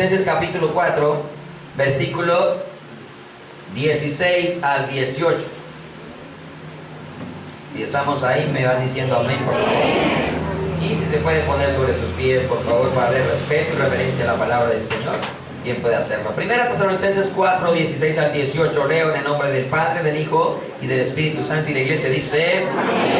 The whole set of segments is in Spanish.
Tesalonicenses capítulo 4, versículo 16 al 18. Si estamos ahí, me van diciendo amén, por favor. Y si se puede poner sobre sus pies, por favor, para darle respeto y reverencia a la palabra del Señor, bien puede hacerlo. Primera Tesalonicenses 4, 16 al 18. Leo en el nombre del Padre, del Hijo y del Espíritu Santo. Y la iglesia dice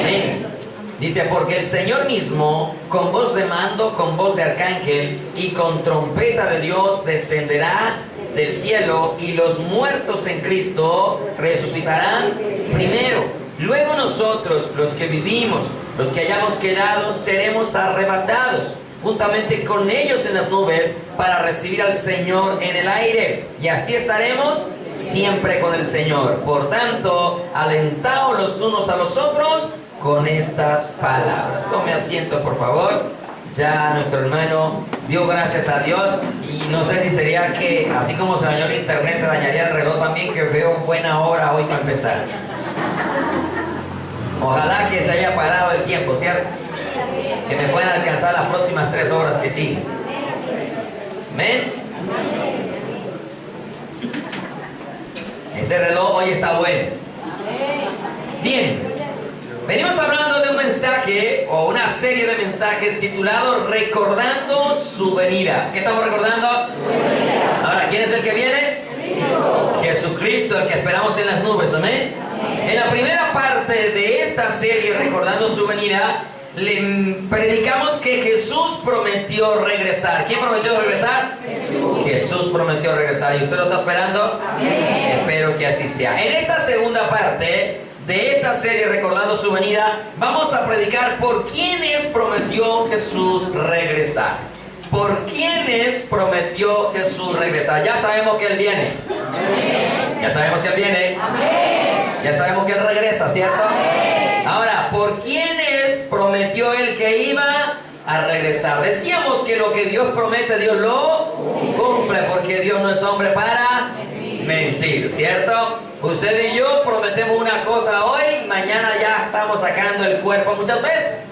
amén. Dice: porque el Señor mismo, con voz de mando, con voz de arcángel y con trompeta de Dios, descenderá del cielo, y los muertos en Cristo resucitarán primero. Luego nosotros, los que vivimos, los que hayamos quedado, seremos arrebatados juntamente con ellos en las nubes para recibir al Señor en el aire, y así estaremos siempre con el Señor. Por tanto, alentaos los unos a los otros con estas palabras. Tome asiento, por favor. Ya nuestro hermano dio gracias a Dios, y no sé si sería que, así como se dañó el internet, se dañaría el reloj también, que veo buena hora hoy para empezar. Ojalá que se haya parado el tiempo, ¿cierto? Que me puedan alcanzar las próximas 3 horas que siguen. ¿Amén? Ese reloj hoy está bueno. Bien. Venimos hablando de un mensaje o una serie de mensajes titulado Recordando su venida. ¿Qué estamos recordando? Su venida. Ahora, ¿quién es el que viene? Cristo. Jesucristo, el que esperamos en las nubes. ¿Amén? En la primera parte de esta serie, Recordando su venida, le predicamos que Jesús prometió regresar. ¿Quién prometió regresar? Jesús. Jesús prometió regresar. ¿Y usted lo está esperando? Amén. Espero que así sea. En esta segunda parte de esta serie, Recordando su venida, vamos a predicar por quiénes prometió Jesús regresar. ¿Por quiénes prometió Jesús regresar? Ya sabemos que Él viene. Amén. Ya sabemos que Él viene. Amén. Ya sabemos que Él regresa, ¿cierto? Amén. Ahora, ¿por quiénes prometió Él que iba a regresar? Decíamos que lo que Dios promete, Dios lo cumple, porque Dios no es hombre para mentir, ¿cierto? Usted y yo prometemos una cosa hoy, mañana ya estamos sacando el cuerpo muchas veces.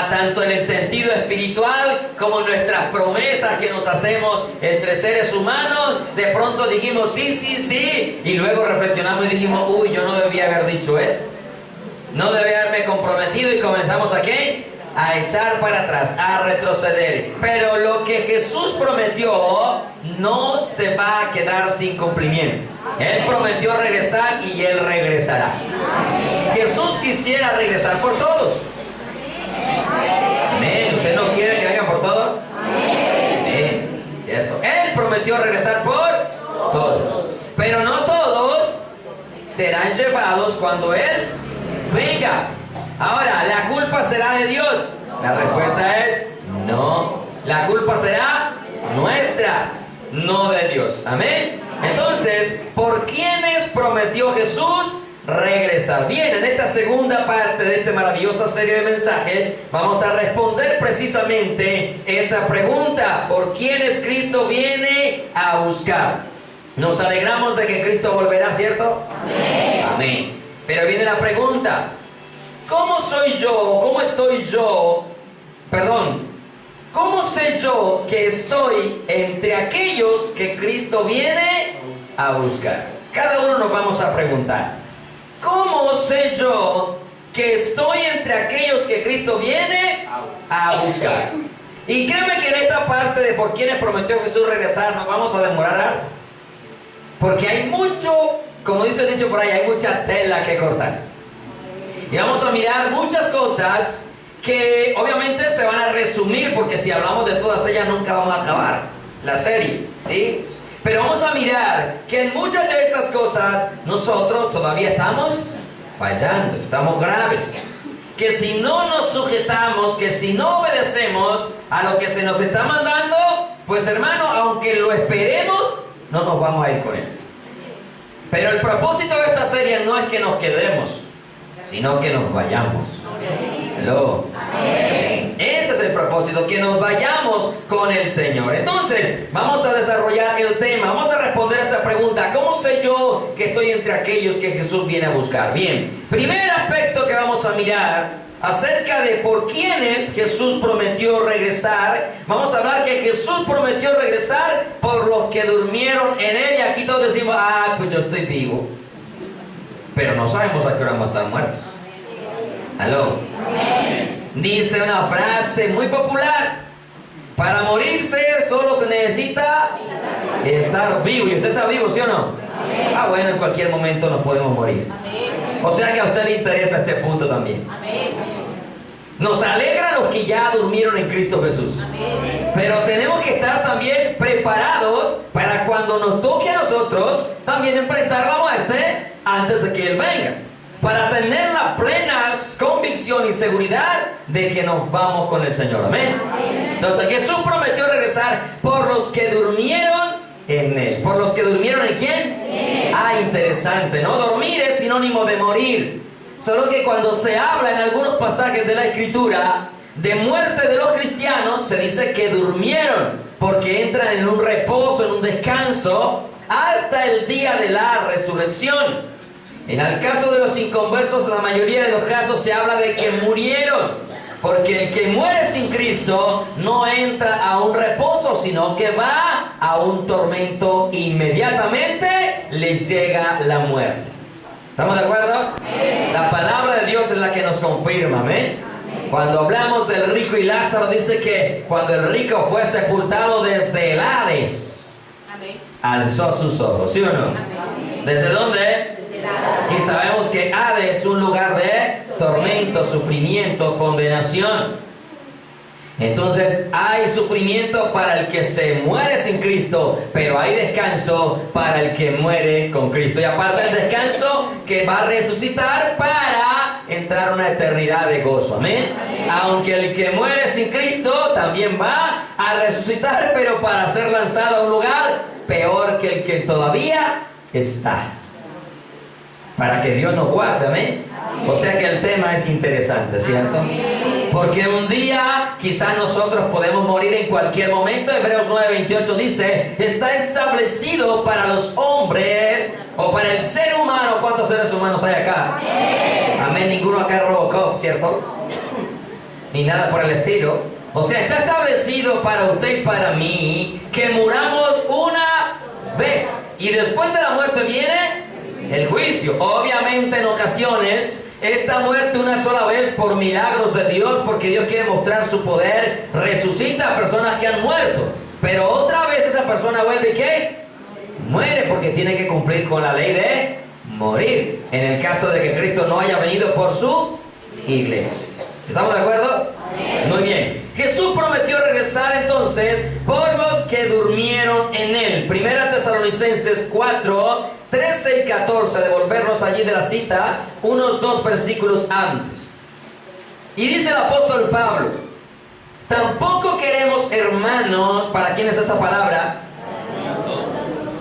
Tanto en el sentido espiritual como en nuestras promesas que nos hacemos entre seres humanos. De pronto dijimos sí, sí, sí, y luego reflexionamos y dijimos: uy, yo no debía haber dicho esto, no debía haberme comprometido, y comenzamos ¿a qué? A echar para atrás, a retroceder. Pero lo que Jesús prometió no se va a quedar sin cumplimiento. Él prometió regresar y Él regresará. Jesús quisiera regresar por todos. Amén. ¿Usted no quiere que venga por todos? Amén. ¿Cierto? Él prometió regresar por todos. Pero no todos serán llevados cuando Él venga. Ahora, ¿la culpa será de Dios? La respuesta es no. La culpa será nuestra, no de Dios. Amén. Entonces, ¿por quiénes prometió Jesús regresar? Bien, en esta segunda parte de esta maravillosa serie de mensajes vamos a responder precisamente esa pregunta: ¿por quiénes Cristo viene a buscar? Nos alegramos de que Cristo volverá, ¿cierto? Amén. Amén. Pero viene la pregunta: ¿cómo soy yo? ¿Cómo estoy yo? ¿Cómo sé yo que estoy entre aquellos que Cristo viene a buscar? Cada uno nos vamos a preguntar: ¿cómo sé yo que estoy entre aquellos que Cristo viene a buscar? Y créeme que en esta parte de por quiénes prometió Jesús regresar nos vamos a demorar harto, porque hay mucho, como dice el dicho por ahí, hay mucha tela que cortar. Y vamos a mirar muchas cosas que obviamente se van a resumir, porque si hablamos de todas ellas nunca vamos a acabar la serie, ¿sí? Pero vamos a mirar que en muchas de esas cosas nosotros todavía estamos fallando, estamos graves. Que si no nos sujetamos, que si no obedecemos a lo que se nos está mandando, pues hermano, aunque lo esperemos, no nos vamos a ir con Él. Pero el propósito de esta serie no es que nos quedemos, sino que nos vayamos. Hello. Amén. Ese es el propósito, que nos vayamos con el Señor. Entonces, vamos a desarrollar el tema, vamos a responder esa pregunta: ¿cómo sé yo que estoy entre aquellos que Jesús viene a buscar? Bien, primer aspecto que vamos a mirar acerca de por quiénes Jesús prometió regresar. Vamos a hablar que Jesús prometió regresar por los que durmieron en Él. Y aquí todos decimos, pues yo estoy vivo. Pero no sabemos a qué hora vamos a estar muertos. ¿Aló? Dice una frase muy popular: para morirse solo se necesita estar vivo. ¿Y usted está vivo, sí o no? Bueno, en cualquier momento nos podemos morir. O sea que a usted le interesa este punto también. Nos alegra los que ya durmieron en Cristo Jesús. Pero tenemos que estar también preparados para cuando nos toque a nosotros también enfrentar la muerte antes de que Él venga. Para tener la plena convicción y seguridad de que nos vamos con el Señor. Amén. Entonces Jesús prometió regresar por los que durmieron en Él. ¿Por los que durmieron en quién? Interesante, ¿no? Dormir es sinónimo de morir. Solo que cuando se habla en algunos pasajes de la Escritura de muerte de los cristianos, se dice que durmieron, porque entran en un reposo, en un descanso, hasta el día de la resurrección. En el caso de los inconversos, en la mayoría de los casos se habla de que murieron, porque el que muere sin Cristo no entra a un reposo, sino que va a un tormento. Inmediatamente le llega la muerte. ¿Estamos de acuerdo? Amén. La palabra de Dios es la que nos confirma. Amén. Cuando hablamos del rico y Lázaro, dice que cuando el rico fue sepultado desde el Hades, alzó sus ojos. ¿Sí o no? Amén. ¿Desde dónde? Y sabemos que Hades es un lugar de tormento, sufrimiento, condenación. Entonces hay sufrimiento para el que se muere sin Cristo, pero hay descanso para el que muere con Cristo. Y aparte el descanso que va a resucitar para entrar a una eternidad de gozo. Amén. Aunque el que muere sin Cristo también va a resucitar, pero para ser lanzado a un lugar peor que el que todavía está. Para que Dios nos guarde, amén. O sea que el tema es interesante, ¿cierto? Porque un día quizás nosotros podemos morir en cualquier momento. Hebreos 9:28 dice: está establecido para los hombres o para el ser humano. ¿Cuántos seres humanos hay acá? Amén. Ninguno acá es Robocop, ¿cierto? Ni nada por el estilo. O sea, está establecido para usted y para mí que muramos una vez, y después de la muerte viene el juicio. Obviamente en ocasiones esta muerte una sola vez por milagros de Dios, porque Dios quiere mostrar su poder, resucita a personas que han muerto. Pero otra vez esa persona vuelve y ¿qué? Muere, porque tiene que cumplir con la ley de morir, en el caso de que Cristo no haya venido por su iglesia. ¿Estamos de acuerdo? Muy bien. Jesús prometió regresar entonces por los que durmieron en Él. Primera Tesalonicenses 4, 13 y 14, devolvernos allí de la cita, unos 2 versículos antes. Y dice el apóstol Pablo: tampoco queremos, hermanos, ¿para quién es esta palabra?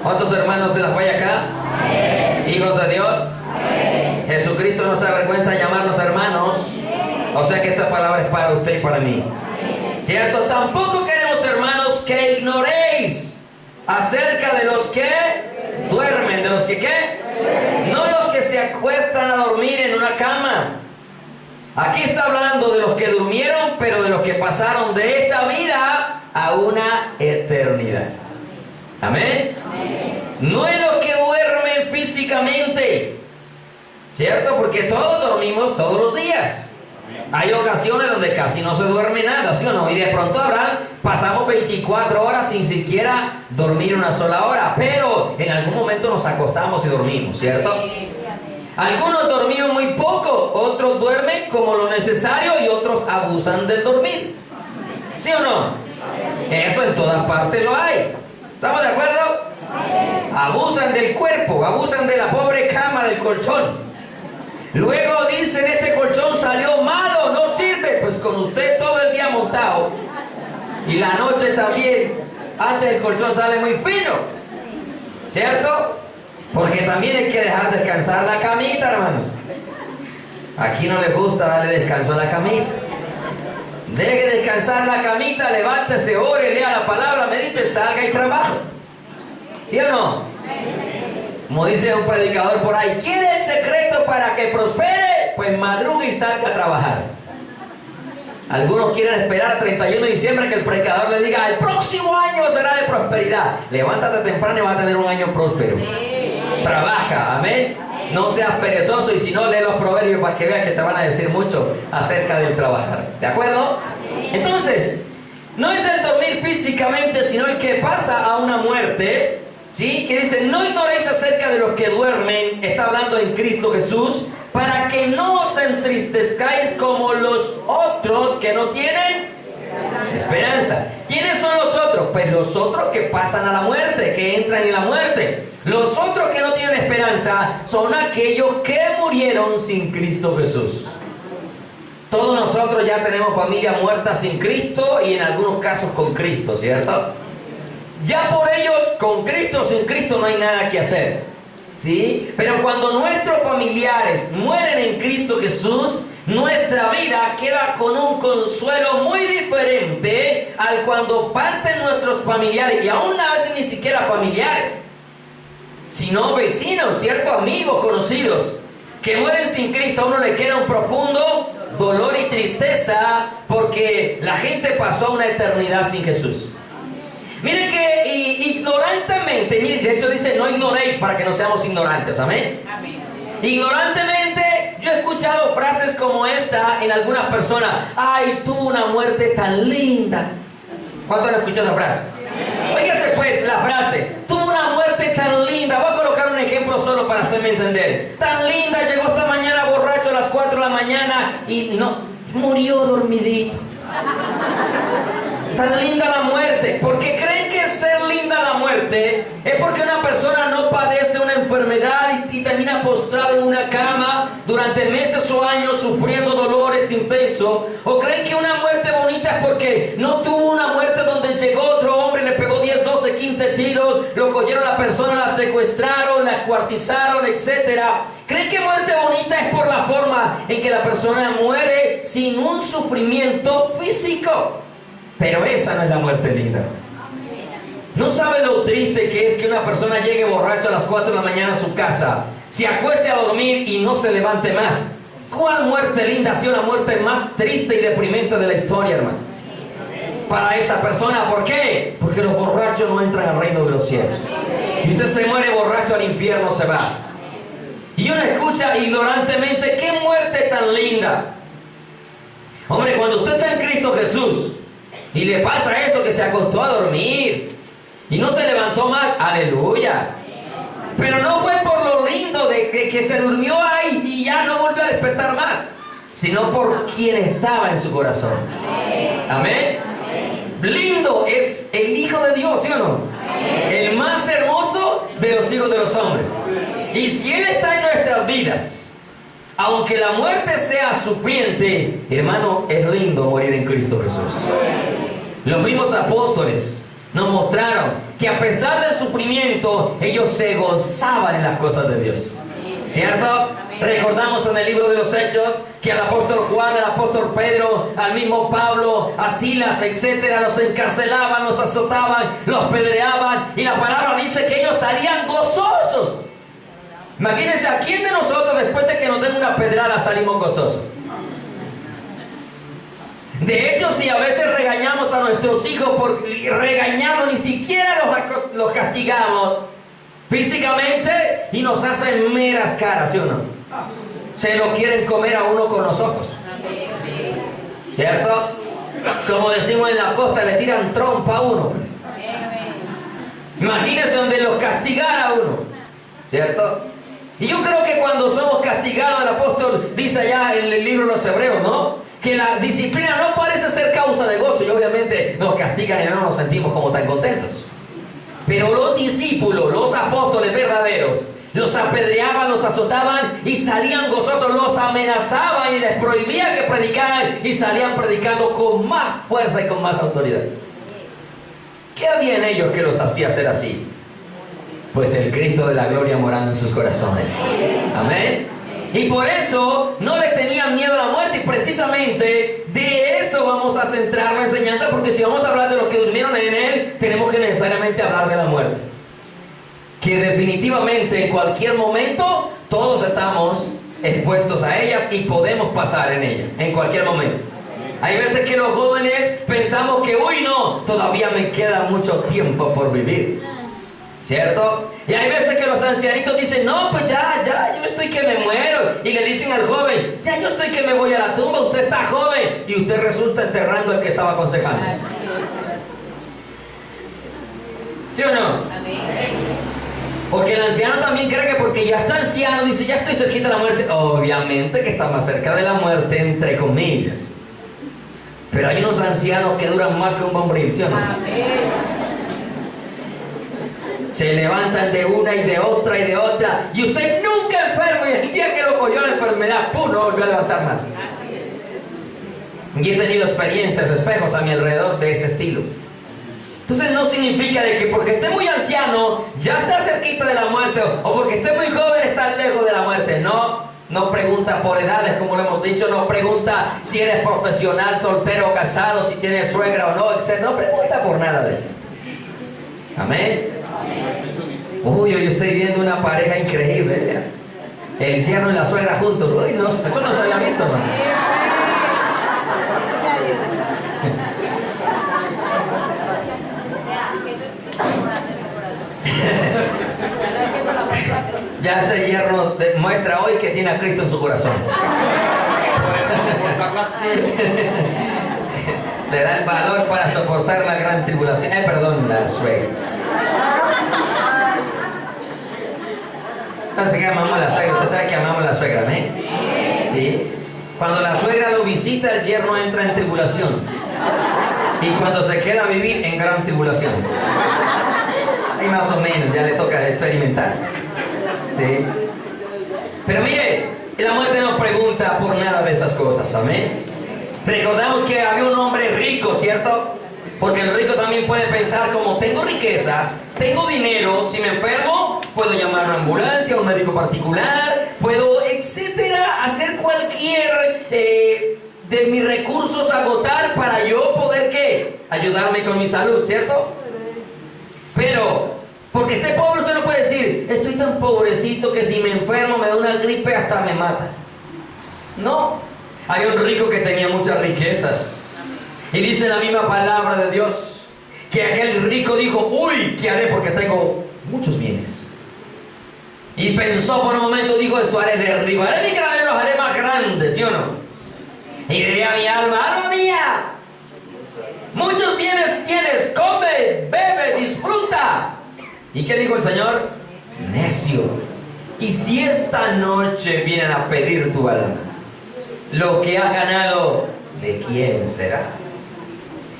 ¿Cuántos hermanos de la fe acá? ¿Hijos de Dios? Jesucristo no se avergüenza de llamarnos hermanos. O sea que esta palabra es para usted y para mí. ¿Cierto? Tampoco queremos, hermanos, que ignoréis acerca de los que duermen. ¿De los que qué? No los que se acuestan a dormir en una cama. Aquí está hablando de los que durmieron, pero de los que pasaron de esta vida a una eternidad. Amén. No es los que duermen físicamente, ¿cierto? Porque todos dormimos todos los días. Hay ocasiones donde casi no se duerme nada, ¿sí o no? Y de pronto pasamos 24 horas sin siquiera dormir una sola hora, pero en algún momento nos acostamos y dormimos, ¿cierto? Algunos dormimos muy poco, otros duermen como lo necesario y otros abusan del dormir, ¿sí o no? Eso en todas partes lo hay. ¿Estamos de acuerdo? Abusan del cuerpo, abusan de la pobre cama, del colchón. Luego dicen: este colchón salió malo, no sirve. Pues con usted todo el día montado y la noche también, antes el colchón sale muy fino, ¿cierto? Porque también hay que dejar descansar la camita, hermanos. Aquí no les gusta darle descanso a la camita. Deje descansar la camita, levántese, ore, lea la palabra, medite, salga y trabaje. ¿Sí o no? Como dice un predicador por ahí: ¿quiere el secreto para que prospere? Pues madrugue y salga a trabajar. Algunos quieren esperar a 31 de diciembre que el predicador le diga, el próximo año será de prosperidad. Levántate temprano y vas a tener un año próspero. Trabaja, amén. No seas perezoso, y si no, lee los proverbios para que veas que te van a decir mucho acerca del trabajar. ¿De acuerdo? Entonces, no es el dormir físicamente, sino el que pasa a una muerte, ¿sí? Que dice, no ignoréis acerca de los que duermen, está hablando en Cristo Jesús, para que no os entristezcáis como los otros que no tienen esperanza. ¿Quiénes son los otros? Pues los otros que pasan a la muerte, que entran en la muerte. Los otros que no tienen esperanza son aquellos que murieron sin Cristo Jesús. Todos nosotros ya tenemos familia muerta sin Cristo y en algunos casos con Cristo, ¿cierto? Ya por ellos, con Cristo o sin Cristo, no hay nada que hacer, ¿sí? Pero cuando nuestros familiares mueren en Cristo Jesús, nuestra vida queda con un consuelo muy diferente al cuando parten nuestros familiares, y aún a veces ni siquiera familiares, sino vecinos, ¿cierto? Amigos, conocidos, que mueren sin Cristo. A uno le queda un profundo dolor y tristeza porque la gente pasó a una eternidad sin Jesús. Miren que ignorantemente, miren, de hecho dice, no ignoréis, para que no seamos ignorantes, amén. Amén. Ignorantemente, yo he escuchado frases como esta en algunas personas. Ay, tuvo una muerte tan linda. ¿Cuántos han escuchado esa frase? Óigase pues la frase, tuvo una muerte tan linda. Voy a colocar un ejemplo solo para hacerme entender. Tan linda, llegó esta mañana borracho a las 4 de la mañana y no, murió dormidito. Tan linda la muerte. Porque creen que ser linda la muerte es porque una persona no padece una enfermedad y termina postrado en una cama durante meses o años sufriendo dolores intensos. O creen que una muerte bonita es porque no tuvo una muerte donde llegó otro hombre y le pegó 10, 12, 15 tiros, lo cogieron a la persona, la secuestraron, la descuartizaron, etc. Creen que muerte bonita es por la forma en que la persona muere sin un sufrimiento físico. Pero esa no es la muerte linda. No sabe lo triste que es que una persona llegue borracho a las 4 de la mañana a su casa, se acueste a dormir y no se levante más. ¿Cuál muerte linda ha sido la muerte más triste y deprimente de la historia, hermano? Para esa persona, ¿por qué? Porque los borrachos no entran al reino de los cielos. Y usted se muere borracho, al infierno se va. Y uno escucha ignorantemente, ¿qué muerte tan linda? Hombre, cuando usted está en Cristo Jesús y le pasa eso, que se acostó a dormir y no se levantó más, aleluya. Pero no fue por lo lindo de que se durmió ahí y ya no volvió a despertar más, sino por quien estaba en su corazón. Amén. Lindo es el Hijo de Dios, ¿sí o no? El más hermoso de los hijos de los hombres. Y si Él está en nuestras vidas, aunque la muerte sea sufriente, hermano, es lindo morir en Cristo Jesús. Los mismos apóstoles nos mostraron que a pesar del sufrimiento, ellos se gozaban en las cosas de Dios. ¿Cierto? Recordamos en el libro de los Hechos que al apóstol Juan, al apóstol Pedro, al mismo Pablo, a Silas, etcétera, los encarcelaban, los azotaban, los pedreaban, y la palabra dice que ellos salían gozosos. Imagínense, ¿a quién de nosotros después de que nos den una pedrada salimos gozosos? De hecho, si a veces regañamos a nuestros hijos por regañarlos, ni siquiera los castigamos físicamente y nos hacen meras caras, ¿sí o no? Se lo quieren comer a uno con los ojos, ¿cierto? Como decimos en la costa, le tiran trompa a uno. Imagínense donde los castigara a uno, ¿cierto? Y yo creo que cuando somos castigados, el apóstol dice allá en el libro de los Hebreos, ¿no?, que la disciplina no parece ser causa de gozo, y obviamente nos castigan y no nos sentimos como tan contentos. Pero los discípulos, los apóstoles verdaderos, los apedreaban, los azotaban y salían gozosos, los amenazaban y les prohibían que predicaran y salían predicando con más fuerza y con más autoridad. ¿Qué había en ellos que los hacía ser así? Pues el Cristo de la gloria morando en sus corazones. Amén. Y por eso no le tenían miedo a la muerte, y precisamente de eso vamos a centrar la enseñanza, porque si vamos a hablar de los que durmieron en Él, tenemos que necesariamente hablar de la muerte. Que definitivamente en cualquier momento todos estamos expuestos a ellas y podemos pasar en ella, en cualquier momento. Hay veces que los jóvenes pensamos que, uy, no, todavía me queda mucho tiempo por vivir. ¿Cierto? Y hay veces que los ancianitos dicen, no, pues ya, yo estoy que me muero. Y le dicen al joven, ya yo estoy que me voy a la tumba, usted está joven. Y usted resulta enterrando al que estaba aconsejando. ¿Sí o no? Porque el anciano también cree que porque ya está anciano, dice, ya estoy cerquita de la muerte. Obviamente que está más cerca de la muerte, entre comillas. Pero hay unos ancianos que duran más que un bombril, ¿sí o no? Se levantan de una y de otra y de otra. Y usted nunca enfermo. Y el día que lo cogió la enfermedad, ¡pum!, no volvió a levantar más. Y he tenido experiencias, espejos a mi alrededor de ese estilo. Entonces no significa de que porque esté muy anciano, ya está cerquita de la muerte. O porque esté muy joven, está lejos de la muerte. No pregunta por edades, como lo hemos dicho. No pregunta si eres profesional, soltero o casado, si tienes suegra o no, etc. No pregunta por nada de eso. Amén. Uy, hoy estoy viendo una pareja increíble. El yerno y la suegra juntos. Uy, no, eso no se había visto, ¿no? Ya ese yerno muestra hoy que tiene a Cristo en su corazón. Le da el valor para soportar la gran tribulación. Perdón, la suegra. Entonces que amamos a la suegra. Usted sabe que amamos a la suegra, ¿no? ¿Sí? Cuando la suegra lo visita, el yerno entra en tribulación. Y cuando se queda a vivir, en gran tribulación. Y más o menos, ya le toca experimentar. ¿Sí? Pero mire, la muerte no pregunta por nada de esas cosas, amén. Recordamos que había un hombre rico, ¿cierto? Porque el rico también puede pensar como tengo riquezas, tengo dinero, si me enfermo, puedo llamar a una ambulancia, a un médico particular, puedo, etcétera, hacer cualquier de mis recursos agotar para yo poder, ¿qué? Ayudarme con mi salud, ¿cierto? Pero, porque esté pobre, usted no puede decir, estoy tan pobrecito que si me enfermo me da una gripe hasta me mata. No. Había un rico que tenía muchas riquezas. Y dice la misma palabra de Dios, que aquel rico dijo, uy, ¿qué haré? Porque tengo muchos bienes. Y pensó por un momento, dijo, esto haré, derribaré mi cráneo, los haré más grandes, ¿sí o no? Y diría a mi alma, alma mía, muchos bienes tienes, come, bebe, disfruta. ¿Y qué dijo el Señor? Necio. Y si esta noche vienen a pedir tu alma, lo que has ganado, ¿de quién será?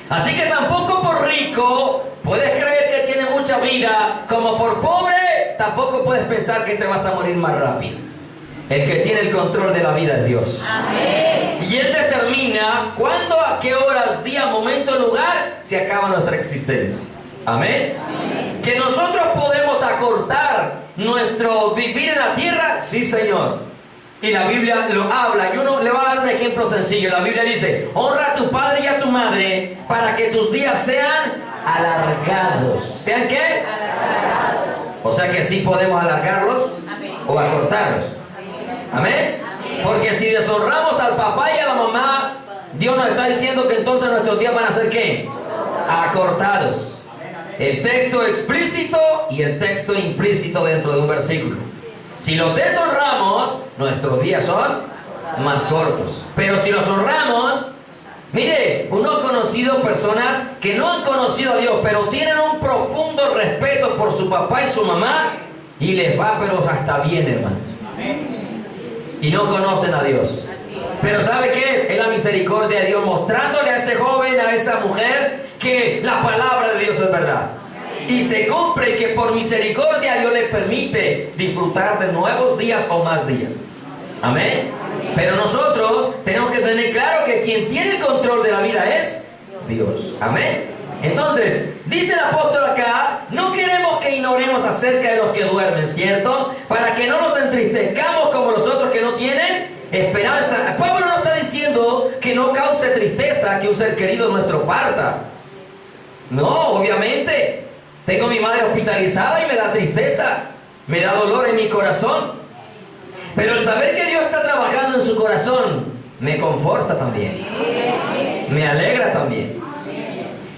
Así que tampoco por rico puedes creer que tiene mucha vida, como por pobre tampoco puedes pensar que te vas a morir más rápido. El que tiene el control de la vida es Dios. Amén. Y Él determina cuándo, a qué horas, día, momento, lugar se acaba nuestra existencia. Amén. Amén. Que nosotros podemos acortar nuestro vivir en la tierra, sí, Señor. Y la Biblia lo habla, y uno le va a dar un ejemplo sencillo. La Biblia dice, honra a tu padre y a tu madre para que tus días sean alargados. ¿Sean qué? Alargados. O sea que sí podemos alargarlos. Amén. O acortarlos. Amén. Amén. Porque si deshonramos al papá y a la mamá, Dios nos está diciendo que entonces nuestros días van a ser ¿qué? Acortados. El texto explícito y el texto implícito dentro de un versículo. Si los deshonramos, nuestros días son más cortos. Pero si los honramos, mire, uno ha conocido personas que no han conocido a Dios, pero tienen un profundo respeto por su papá y su mamá, y les va pero hasta bien, hermanos. Y no conocen a Dios. Pero ¿sabe qué? Es la misericordia de Dios mostrándole a ese joven, a esa mujer, que la palabra de Dios es verdad. Y se cumple que por misericordia Dios le permite disfrutar de nuevos días o más días. Amén. Pero nosotros tenemos que tener claro que quien tiene el control de la vida es Dios. Amén. Entonces, dice el apóstol acá, no queremos que ignoremos acerca de los que duermen, ¿cierto? Para que no nos entristezcamos como los otros que no tienen esperanza. Pablo no está diciendo que no cause tristeza que un ser querido nuestro parta. No, obviamente. Tengo a mi madre hospitalizada y me da tristeza, me da dolor en mi corazón. Pero el saber que Dios está trabajando en su corazón me conforta también. me alegra también.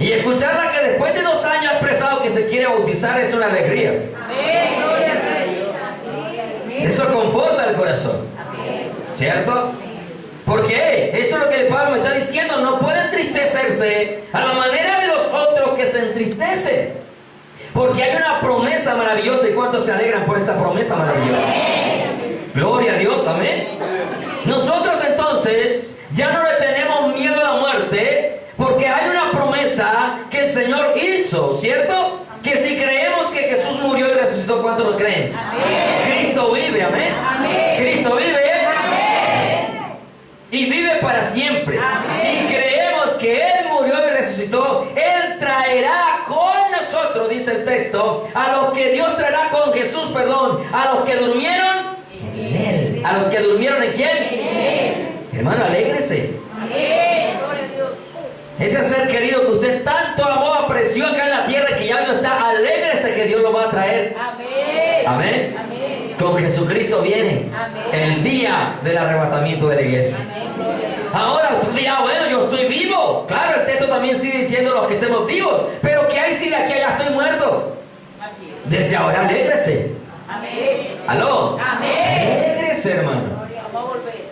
Y escucharla que después de 2 años ha expresado que se quiere bautizar es una alegría. Eso conforta el corazón, ¿cierto? Porque esto es lo que el Pablo me está diciendo, no puede entristecerse a la manera de los otros que se entristecen. Porque hay una promesa maravillosa. ¿Y cuántos se alegran por esa promesa maravillosa? Gloria a Dios, amén. Nosotros entonces ya no le tenemos miedo a la muerte, porque hay una promesa que el Señor hizo, ¿cierto? Que si creemos que Jesús murió y resucitó, ¿cuántos lo creen? Amén. Cristo vive, amén. Amén. Cristo vive. Amén. Y vive para siempre. Amén. Si creemos que Él murió y resucitó, Él traerá con nosotros, dice el texto, a los que Dios traerá con Jesús, a los que durmieron en Él. ¿A los que durmieron en quién? En Él. Hermano, alégrese. Amén. Gloria a Dios. Ese ser querido que usted tanto amó, apreció acá en la tierra, que ya no está, alégrese que Dios lo va a traer. Amén. Amén. Amén. Con Jesucristo viene. Amén. El día del arrebatamiento de la iglesia. Amén. Ahora usted dirá, bueno, yo estoy vivo. Claro, el texto también sigue diciendo los que estemos vivos. Pero ¿qué hay si de aquí a allá estoy muerto? Así es. Desde ahora alégrese. Amén. ¿Aló? Amén. Alégrese, hermano. Vamos a volver.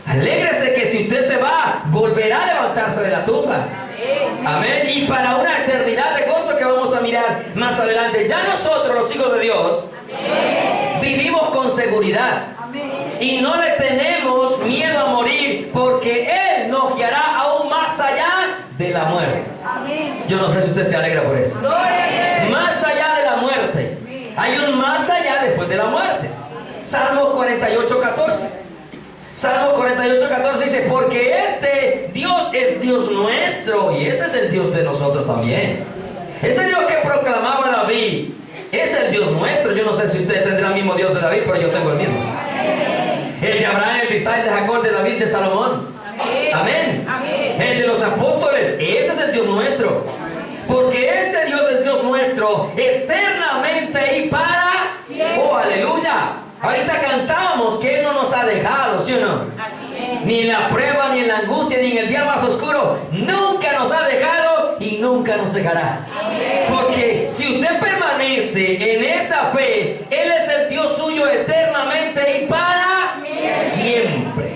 Alégrese que si usted se va, volverá a levantarse de la tumba. Amén. Amén. Y para una eternidad de gozo que vamos a mirar más adelante. Ya nosotros, los hijos de Dios, amén, vivimos con seguridad. Amén. Y no le tenemos miedo a morir, porque Él nos guiará aún más allá de la muerte. Amén. Yo no sé si usted se alegra por eso. Más allá de la muerte. Hay un más allá después de la muerte. Salmos 48:14. Salmos 48:14 dice, porque este Dios es Dios nuestro, y ese es el Dios de nosotros también. Ese Dios que proclamaba David es el Dios nuestro. Yo no sé si usted tendrá el mismo Dios de David, pero yo tengo el mismo. El de Abraham, el de Isaac, de Jacob, de David, de Salomón. Amén. Amén. El de los apóstoles, ese es el Dios nuestro. Porque este Dios es Dios nuestro eternamente y para siempre. Oh, aleluya. Ahorita cantábamos que Él no nos ha dejado, ¿sí o no? Ni en la prueba, ni en la angustia, ni en el día más oscuro. Nunca nos ha dejado y nunca nos dejará. Porque si usted permanece en esa fe, Él es el Dios suyo eternamente y para siempre.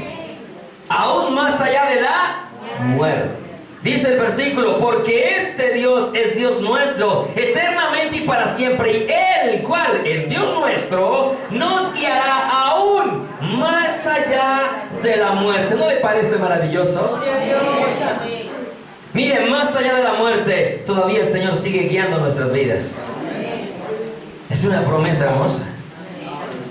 Aún más allá de la muerte. Dice el versículo, porque este Dios es Dios nuestro, eternamente y para siempre, y Él, ¿cuál? El Dios nuestro, nos guiará aún más allá de la muerte. ¿No le parece maravilloso? Miren, más allá de la muerte, todavía el Señor sigue guiando nuestras vidas. Es una promesa hermosa.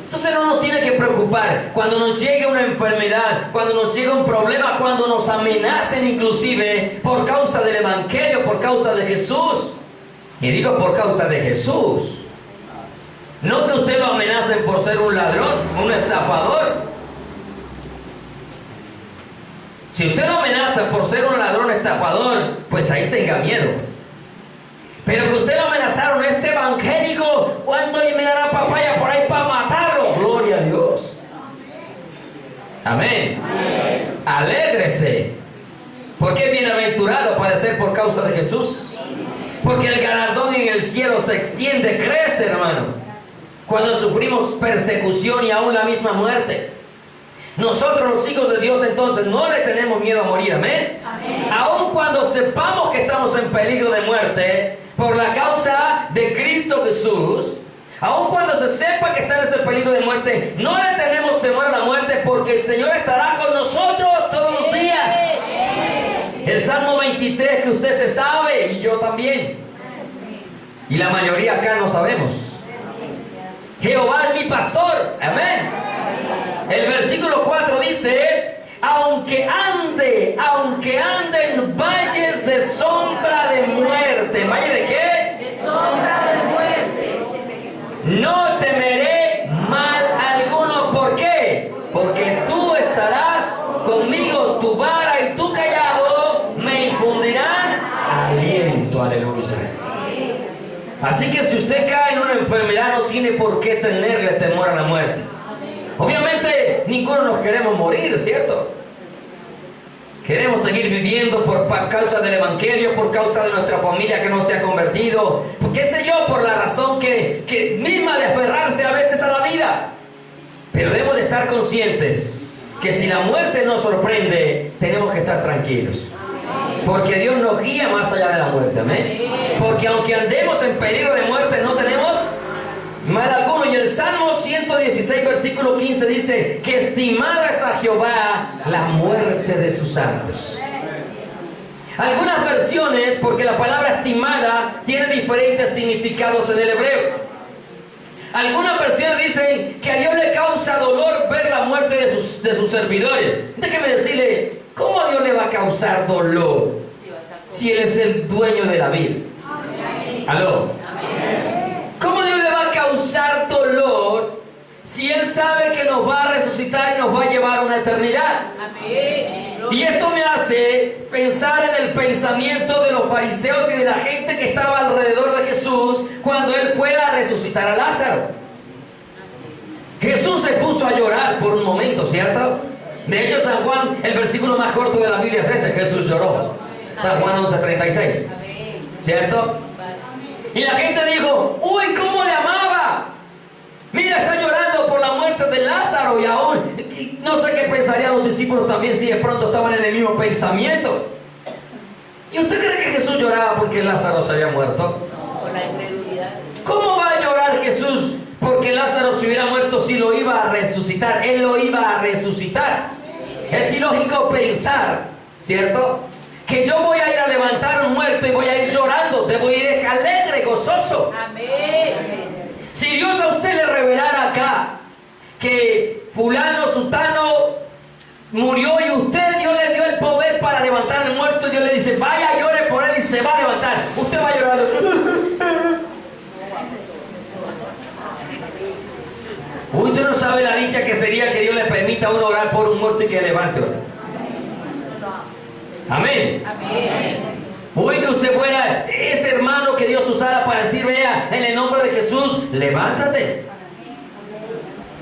Entonces no nos tiene que preocupar cuando nos llegue una enfermedad, cuando nos llegue un problema, cuando nos amenacen inclusive por causa del Evangelio, por causa de Jesús. Y digo por causa de Jesús. No que usted lo amenacen por ser un ladrón, un estafador. Si usted lo amenaza por ser un ladrón estafador, pues ahí tenga miedo. Pero que usted lo amenazaron, este evangélico, ¿cuándo me dará papaya por ahí para matarlo? Gloria a Dios. Amén. Amén. Alégrese. Porque es bienaventurado padecer por causa de Jesús. Porque el galardón en el cielo se extiende, crece, hermano. Cuando sufrimos persecución y aún la misma muerte. Nosotros los hijos de Dios entonces no le tenemos miedo a morir, amén. Amén. Aun cuando sepamos que estamos en peligro de muerte por la causa de Cristo Jesús, aun cuando se sepa que está en ese peligro de muerte, no le tenemos temor a la muerte, porque el Señor estará con nosotros todos los días. El Salmo 23 que usted se sabe y yo también, y la mayoría acá no sabemos. Jehová es mi pastor, amén. El versículo 4 dice, aunque ande en valles de sombra de muerte. ¿Valle de qué? De sombra de muerte. No temeré mal alguno. ¿Por qué? Porque tú estarás conmigo, tu vara y tu cayado me infundirán aliento. Aleluya. Así que si usted cae en una enfermedad, no tiene por qué tenerle temor a la muerte. Obviamente ninguno nos queremos morir, ¿cierto? Queremos seguir viviendo por causa del Evangelio, por causa de nuestra familia que no se ha convertido, qué sé yo, por la razón que misma de aferrarse a veces a la vida. Pero debemos de estar conscientes que si la muerte nos sorprende, tenemos que estar tranquilos. Porque Dios nos guía más allá de la muerte, amén. Porque aunque andemos en peligro de muerte, no tenemos mal alguno. Y el Salmo 116, versículo 15 dice que estimada es a Jehová la muerte de sus santos. Algunas versiones, porque la palabra estimada tiene diferentes significados en el hebreo. Algunas versiones dicen que a Dios le causa dolor ver la muerte de sus servidores. Déjeme decirle, ¿cómo a Dios le va a causar dolor si Él es el dueño de la vida? ¿Aló? ¿Cómo Dios le va a causar dolor si Él sabe que nos va a resucitar y nos va a llevar a una eternidad? Y esto me hace pensar en el pensamiento de los fariseos y de la gente que estaba alrededor de Jesús cuando Él fuera a resucitar a Lázaro. Jesús se puso a llorar por un momento, ¿cierto? De hecho, San Juan, el versículo más corto de la Biblia es ese: Jesús lloró. San Juan 11:36, ¿cierto? Y la gente dijo: uy, ¿cómo le amaba? Mira, está llorando por la muerte de Lázaro. Y aún, no sé qué pensarían los discípulos también si de pronto estaban en el mismo pensamiento. ¿Y usted cree que Jesús lloraba porque Lázaro se había muerto? Por la incredulidad. ¿Cómo va a llorar Jesús porque Lázaro se hubiera muerto si lo iba a resucitar? Él lo iba a resucitar. Es ilógico pensar, ¿cierto?, que yo voy a ir a levantar un muerto y voy a ir llorando. Debo ir alegre, gozoso. Amén. Si Dios a usted le revelara acá que fulano, sutano murió y Dios le dio el poder para levantar al muerto, y Dios le dice: vaya, llore por él, y se va a levantar, usted va llorando. Usted no sabe la dicha que sería que Dios le permita a uno orar por un muerto y que levante. Amén. Amén. Uy, que usted fuera ese hermano que Dios usara para decir: vea, en el nombre de Jesús, levántate.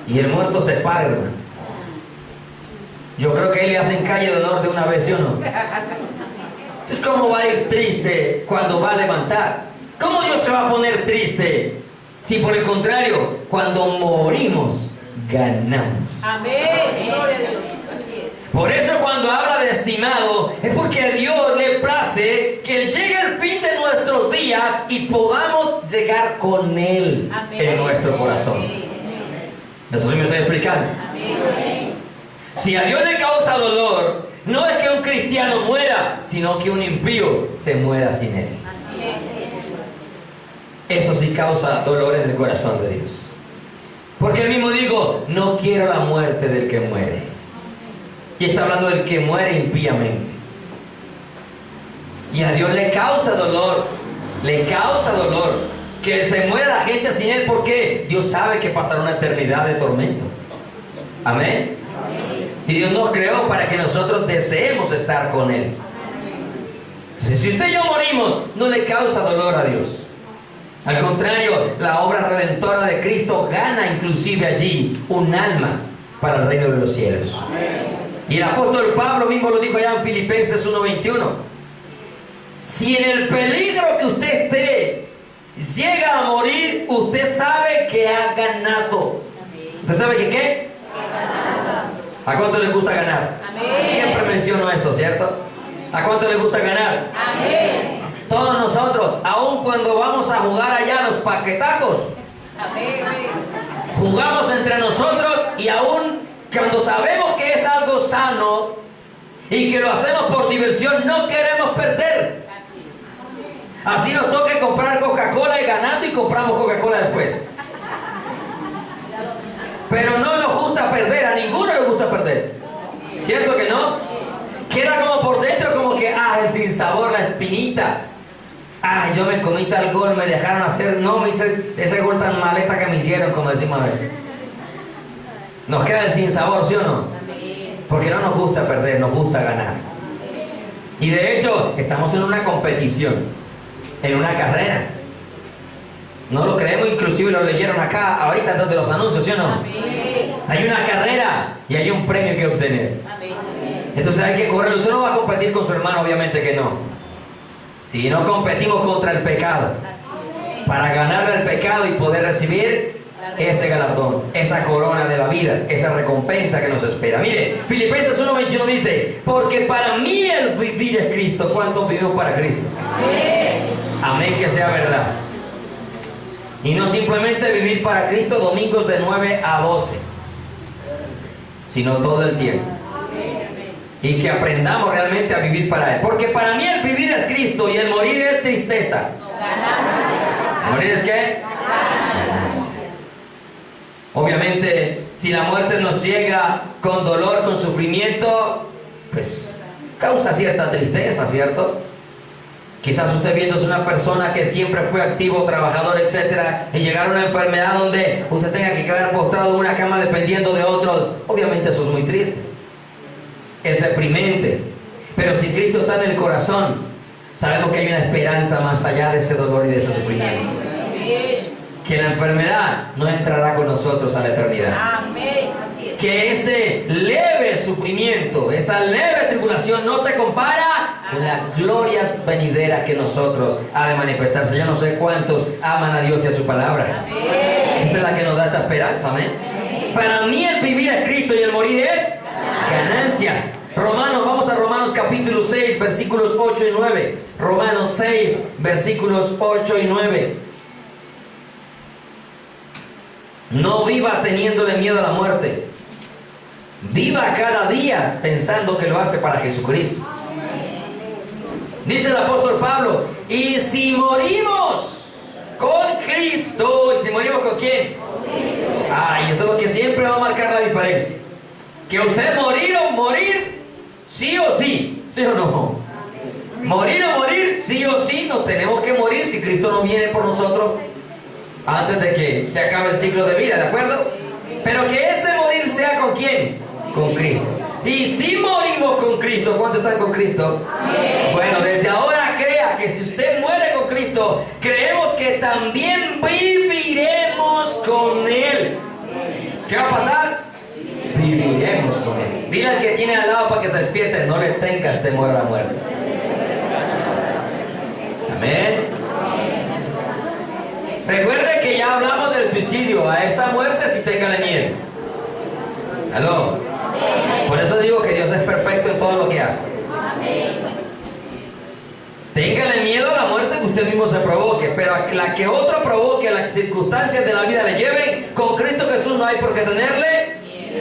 Y el muerto se para, hermano. Yo creo que él le hacen calle de honor de una vez, ¿sí o no? Entonces, ¿cómo va a ir triste cuando va a levantar? ¿Cómo Dios se va a poner triste si por el contrario, cuando morimos, ganamos? Amén. Gloria a Dios. Así es. Por eso cuando habla de estimado, es porque a Dios le place que llegue el fin de nuestros días y podamos llegar con Él. Amén. En nuestro corazón. ¿Eso sí me estoy explicando? Amén. Si a Dios le causa dolor, no es que un cristiano muera, sino que un impío se muera sin Él. Así es. Eso sí causa dolor en el corazón de Dios. Porque Él mismo dijo: no quiero la muerte del que muere. Y está hablando del que muere impíamente. Y a Dios le causa dolor que se muera la gente sin Él, porque Dios sabe que pasará una eternidad de tormento. Amén. Y Dios nos creó para que nosotros deseemos estar con Él. Entonces, si usted y yo morimos, no le causa dolor a Dios. Al contrario, la obra redentora de Cristo gana inclusive allí un alma para el reino de los cielos. Y el apóstol Pablo mismo lo dijo allá en Filipenses 1:21. Si en el peligro que usted esté llega a morir, usted sabe que ha ganado. ¿Usted sabe que qué? ¿A cuánto le gusta ganar? Amén. Siempre menciono esto, ¿cierto? ¿A cuánto le gusta ganar? Amén. Todos nosotros, aun cuando vamos a jugar allá los paquetacos, Amén. jugamos entre nosotros, y aun cuando sabemos que es algo sano y que lo hacemos por diversión, no queremos perder. Así nos toque comprar Coca-Cola y ganando, y compramos Coca-Cola después. Pero no nos gusta perder, a ninguno le gusta perder. ¿Cierto que no? Queda como por dentro, como que, el sinsabor, la espinita. Yo me comí tal gol, me dejaron hacer, no, me hice ese gol tan maleta que me hicieron, como decimos a veces. Nos queda el sinsabor, ¿sí o no? Porque no nos gusta perder, nos gusta ganar. Y de hecho, estamos en una competición, en una carrera. No lo creemos, inclusive lo leyeron acá, ahorita desde los anuncios, ¿sí o no? Amén. Hay una carrera y hay un premio que obtener. Amén. Entonces hay que correrlo. Usted no va a competir con su hermano, obviamente que no. Si no competimos contra el pecado, para ganarle al pecado y poder recibir ese galardón, esa corona de la vida, esa recompensa que nos espera. Mire, Filipenses 1:21 dice: porque para mí el vivir es Cristo. ¿Cuántos vivimos para Cristo? Amén, que sea verdad. Y no simplemente vivir para Cristo domingos de 9 a 12, sino todo el tiempo. Y que aprendamos realmente a vivir para Él. Porque para mí el vivir es Cristo y el morir es tristeza. ¿Morir es qué? Obviamente, si la muerte nos llega con dolor, con sufrimiento, pues causa cierta tristeza, ¿cierto? Quizás usted viéndose una persona que siempre fue activo, trabajador, etcétera, y llegar a una enfermedad donde usted tenga que quedar postrado en una cama dependiendo de otros, obviamente eso es muy triste, es deprimente. Pero si Cristo está en el corazón, sabemos que hay una esperanza más allá de ese dolor y de ese sufrimiento. Que la enfermedad no entrará con nosotros a la eternidad. Amén. Que ese leve sufrimiento, esa leve tribulación no se compara con las glorias venideras que nosotros ha de manifestarse. Yo no sé cuántos aman a Dios y a su palabra. Esa es la que nos da esta esperanza, amén. Para mí el vivir es Cristo y el morir es ganancia. Romanos, vamos a Romanos capítulo 6, versículos 8 y 9. Romanos 6, versículos 8 y 9. No viva teniéndole miedo a la muerte. Viva cada día pensando que lo hace para Jesucristo. Dice el apóstol Pablo: y si morimos con Cristo, ¿y si morimos con quién? Y eso es lo que siempre va a marcar la diferencia. Que usted morir o morir, sí o sí, ¿sí o no? Morir o morir, sí o sí, nos tenemos que morir si Cristo no viene por nosotros antes de que se acabe el ciclo de vida, ¿de acuerdo? Pero que ese morir sea ¿con quién? Con Cristo. Y si morimos con Cristo, ¿cuántos están con Cristo? Bueno, desde ahora crea que si usted muere con Cristo, creemos que también viviremos con Él. ¿Qué va a pasar? Viviremos con Él. Dile al que tiene al lado para que se despierte: no le tengas temor a la muerte. Amén. Recuerde que ya hablamos del suicidio. A esa muerte sí téngale miedo. ¿Aló? Por eso digo que Dios es perfecto en todo lo que hace. Téngale miedo a la muerte que usted mismo se provoque, pero a la que otro provoque, las circunstancias de la vida le lleven, con Cristo Jesús no hay por qué tenerle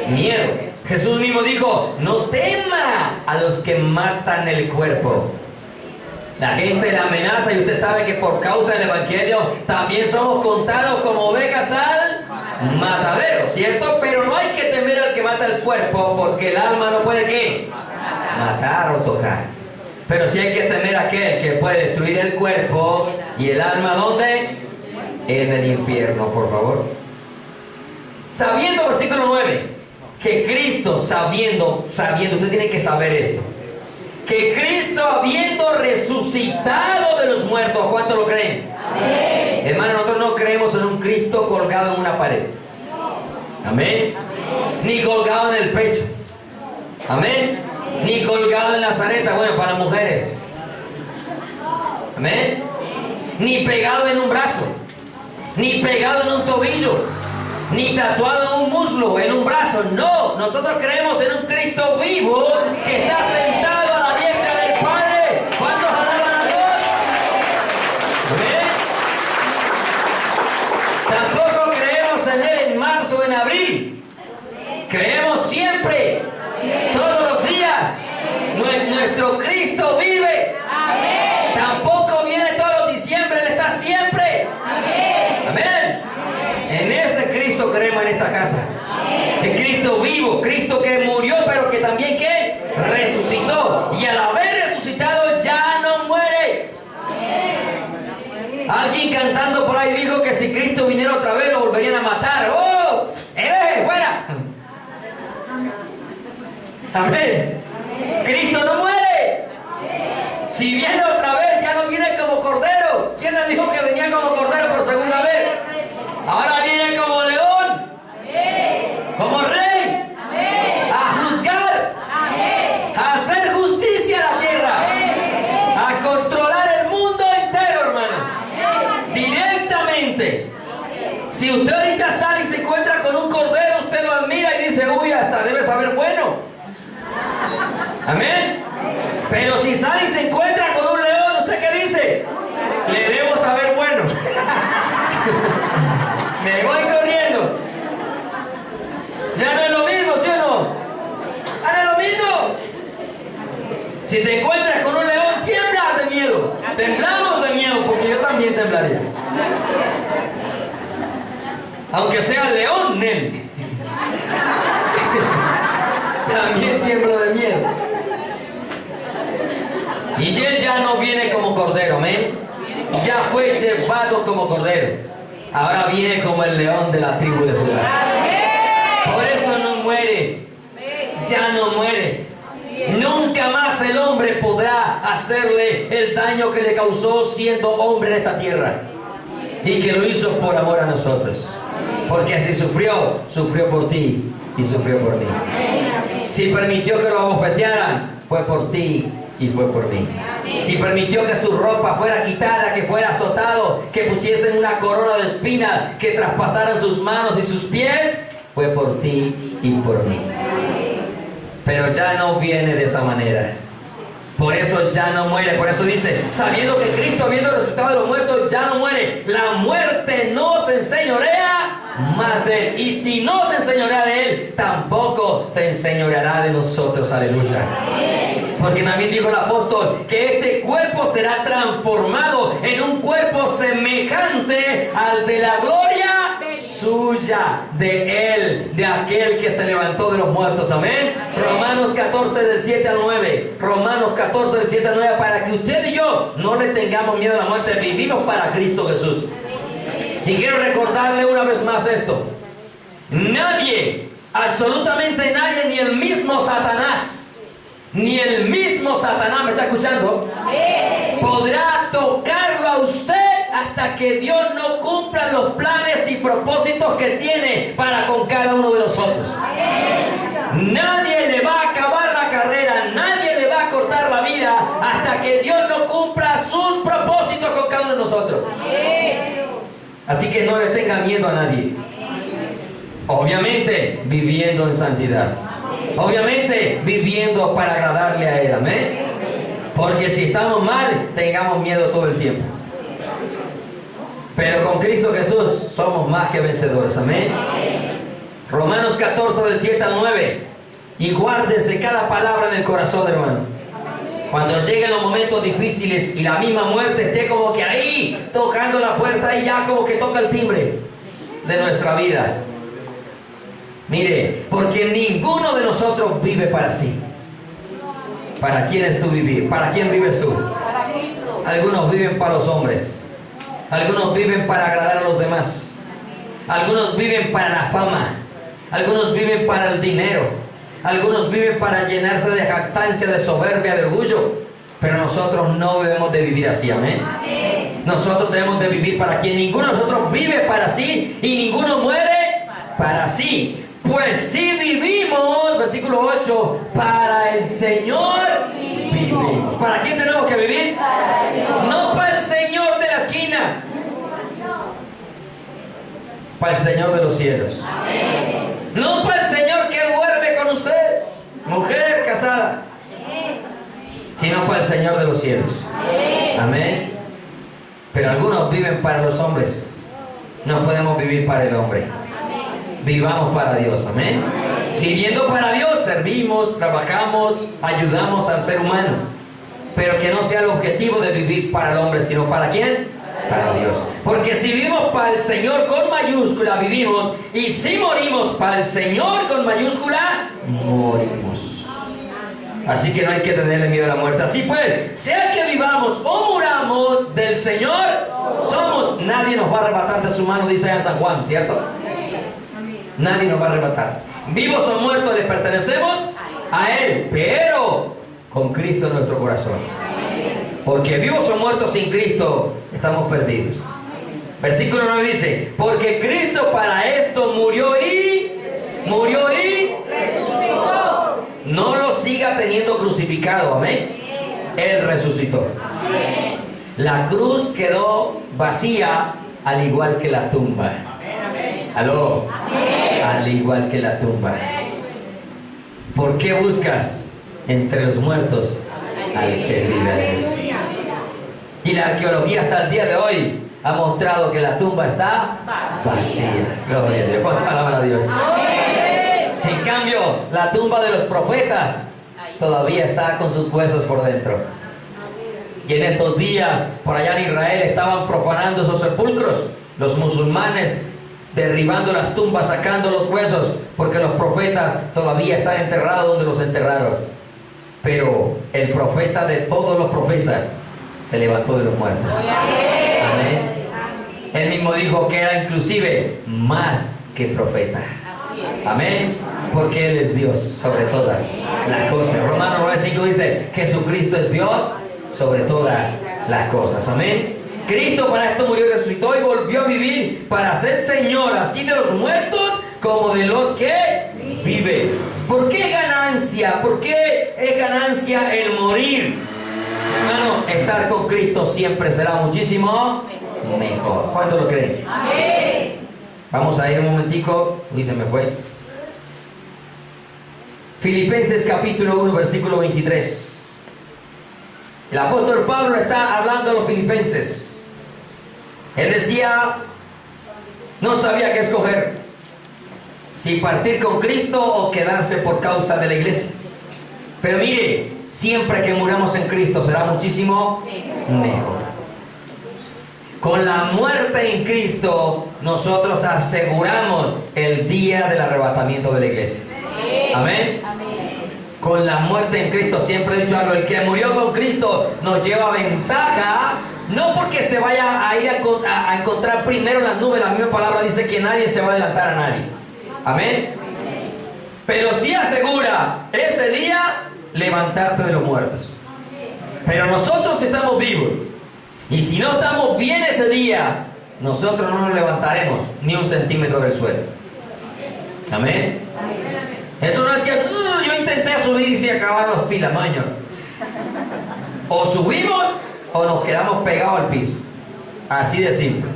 miedo. Jesús mismo dijo: no tema a los que matan el cuerpo. La gente le amenaza y usted sabe que por causa del Evangelio también somos contados como ovejas al matadero, ¿cierto? Pero no hay que temer al que mata el cuerpo, porque el alma no puede ¿qué? Matar o tocar. Pero sí hay que temer a aquel que puede destruir el cuerpo y el alma, ¿dónde? En el infierno, por favor. Sabiendo, versículo 9, que Cristo sabiendo, usted tiene que saber esto, que Cristo habiendo resucitado de los muertos, ¿cuánto lo creen? Amén. Hermano, nosotros no creemos en un Cristo colgado en una pared. Amén. Ni colgado en el pecho. Amén. Ni colgado en la zareta, bueno, para las mujeres. Amén. Ni pegado en un brazo, ni pegado en un tobillo, ni tatuado en un muslo, en un brazo. No, nosotros creemos en un Cristo vivo que está sentado a la diestra del Padre. ¿Cuántos alaban a Dios? ¿Amén? Tampoco creemos en Él en marzo o en abril. Creemos siempre, todos los días. Nuestro Cristo vive. Tampoco viene todos los diciembre, Él está siempre. Amén. En ese Cristo creemos en esta casa. El Cristo vivo, Cristo que murió, pero que también ¿qué? Resucitó. Y al haber resucitado ya no muere. Alguien cantando por ahí dijo que si Cristo viniera otra vez lo volverían a matar. ¡Oh! ¡Hereje, fuera! Amén. Cristo no muere. Si viene otra vez ya no viene como cordero. ¿Quién le dijo que venía como cordero por segunda vez? Ahora viene como león, como rey, a juzgar, a Amén. Pero si sale y se encuentra con un león, ¿usted qué dice? Le debo saber bueno. Me voy corriendo. Ya no es lo mismo, ¿sí o no? Ahora es lo mismo. Si te encuentras con un león, tiemblas de miedo. Temblamos de miedo, porque yo también temblaría. Aunque sea león, Nel. También tiemblo de miedo. Y él ya no viene como cordero, amén. Ya fue llevado como cordero. Ahora viene como el león de la tribu de Judá. Por eso no muere. Ya no muere. Nunca más el hombre podrá hacerle el daño que le causó siendo hombre en esta tierra. Y que lo hizo por amor a nosotros. Porque si sufrió, sufrió por ti y sufrió por mí. Si permitió que lo abofetearan, fue por ti y fue por mí. Si permitió que su ropa fuera quitada, que fuera azotado, que pusiesen una corona de espinas, que traspasaran sus manos y sus pies, fue por ti y por mí. Pero ya no viene de esa manera. Por eso ya no muere. Por eso dice, sabiendo que Cristo, habiendo resucitado de los muertos, ya no muere. La muerte no se enseñorea más de él. Y si no se enseñorea de él, tampoco se enseñoreará de nosotros. Aleluya. Porque también dijo el apóstol que este cuerpo será transformado en un cuerpo semejante al de la gloria suya, de él, de aquel que se levantó de los muertos. Amén. Romanos 14 del 7 al 9. Romanos 14 del 7 al 9. Para que usted y yo no le tengamos miedo a la muerte, vivimos para Cristo Jesús. Y quiero recordarle una vez más esto. Nadie, absolutamente nadie, ni el mismo Satanás, ¿me está escuchando? Podrá tocarlo a usted hasta que Dios no cumpla los planes y propósitos que tiene para con cada uno de nosotros. Nadie le va a acabar la carrera, nadie le va a cortar la vida hasta que Dios no cumpla sus propósitos con cada uno de nosotros. Así que no le tenga miedo a nadie. Obviamente viviendo en santidad. Obviamente viviendo para agradarle a Él. Amén. Porque si estamos mal, tengamos miedo todo el tiempo. Pero con Cristo Jesús somos más que vencedores. Amén. Romanos 14 del 7 al 9. Y guárdese cada palabra en el corazón, hermano. Cuando lleguen los momentos difíciles y la misma muerte esté como que ahí tocando la puerta y ya como que toca el timbre de nuestra vida. Mire, porque ninguno de nosotros vive para sí. ¿Para quién es tú vivir? ¿Para quién vives tú? Para Cristo. Algunos viven para los hombres. Algunos viven para agradar a los demás. Algunos viven para la fama. Algunos viven para el dinero. Algunos viven para llenarse de jactancia, de soberbia, de orgullo. Pero nosotros no debemos de vivir así, amén. Nosotros debemos de vivir para quien. Ninguno de nosotros vive para sí y ninguno muere para sí. Pues si vivimos, versículo 8, para el Señor vivimos. ¿Para quién tenemos que vivir? Para el Señor. No para el Señor de la esquina. Para el Señor de los cielos. No para el Señor que duerme con usted, mujer casada, sino para el Señor de los cielos. Amén. Pero algunos viven para los hombres. No podemos vivir para el hombre. Vivamos para Dios, amén. Viviendo para Dios, servimos, trabajamos, ayudamos al ser humano. Pero que no sea el objetivo de vivir para el hombre, sino ¿para quién? Para Dios. Porque si vivimos para el Señor con mayúscula, vivimos. Y si morimos para el Señor con mayúscula, morimos. Así que no hay que tenerle miedo a la muerte. Así pues, sea que vivamos o muramos, del Señor somos. Nadie nos va a arrebatar de su mano, dice en San Juan, ¿cierto? Nadie nos va a arrebatar. Vivos o muertos le pertenecemos a Él, pero con Cristo en nuestro corazón. Porque vivos o muertos sin Cristo estamos perdidos. Versículo 9 dice, porque Cristo para esto murió y resucitó. No lo siga teniendo crucificado, amén. Él resucitó. La cruz quedó vacía, al igual que la tumba. ¿Aló? Al igual que la tumba. ¿Por qué buscas entre los muertos al que vive. Aleluya. Y la arqueología hasta el día de hoy ha mostrado que la tumba está vacía. Gloria a Dios. ¿Cuánto alaban a Dios? En cambio, la tumba de los profetas todavía está con sus huesos por dentro. Y en estos días, por allá en Israel, estaban profanando esos sepulcros. Los musulmanes derribando las tumbas, sacando los huesos, porque los profetas todavía están enterrados donde los enterraron. Pero el profeta de todos los profetas se levantó de los muertos. Amén. Él mismo dijo que era inclusive más que profeta. Amén. Porque Él es Dios sobre todas las cosas. Romanos 9:5 dice: Jesucristo es Dios sobre todas las cosas. Amén. Cristo para esto murió y resucitó y volvió a vivir para ser Señor así de los muertos como de los que viven. ¿Por qué ganancia? ¿Por qué es ganancia el morir? Hermano, estar con Cristo siempre será muchísimo mejor. ¿Cuánto lo creen? Amén. Vamos a ir un momentico. Uy, se me fue. Filipenses capítulo 1, versículo 23. El apóstol Pablo está hablando a los filipenses. Él decía, no sabía qué escoger, si partir con Cristo o quedarse por causa de la iglesia. Pero mire, siempre que muramos en Cristo será muchísimo mejor. Con la muerte en Cristo nosotros aseguramos el día del arrebatamiento de la iglesia. Amén. Con la muerte en Cristo, siempre he dicho algo, el que murió con Cristo nos lleva ventaja, no porque se vaya a ir a encontrar primero en las nubes. La misma palabra dice que nadie se va a adelantar a nadie. Amén. Pero sí asegura ese día levantarse de los muertos. Pero nosotros estamos vivos, y si no estamos bien ese día, nosotros no nos levantaremos ni un centímetro del suelo. Amén. Eso no es que yo intenté subir y se acabaron las pilas, no, señor. O subimos o nos quedamos pegados al piso. Así de simple.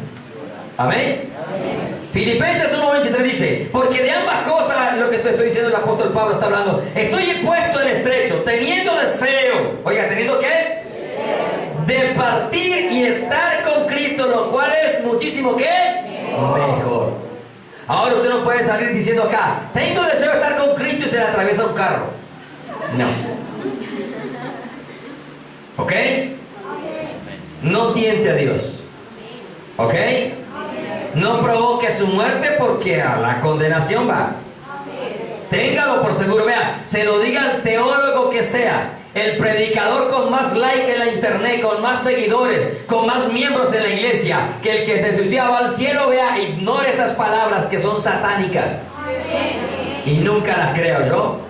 Amén. Filipenses 1:23 dice: porque de ambas cosas, lo que te estoy diciendo, el apóstol Pablo está hablando, estoy puesto en estrecho, teniendo deseo. Oiga, ¿teniendo qué? De partir y estar con Cristo, lo cual es muchísimo ¿qué? Mejor. Ahora usted no puede salir diciendo acá, tengo deseo de estar con Cristo, y se le atraviesa un carro. No. ¿Ok? No tiente a Dios. ¿Ok? No provoque su muerte, porque a la condenación va. Téngalo por seguro. Vea, se lo diga al teólogo que sea, el predicador con más like en la internet, con más seguidores, con más miembros en la iglesia, que el que se suicida va al cielo. Vea, ignore esas palabras que son satánicas. Y nunca las creo yo.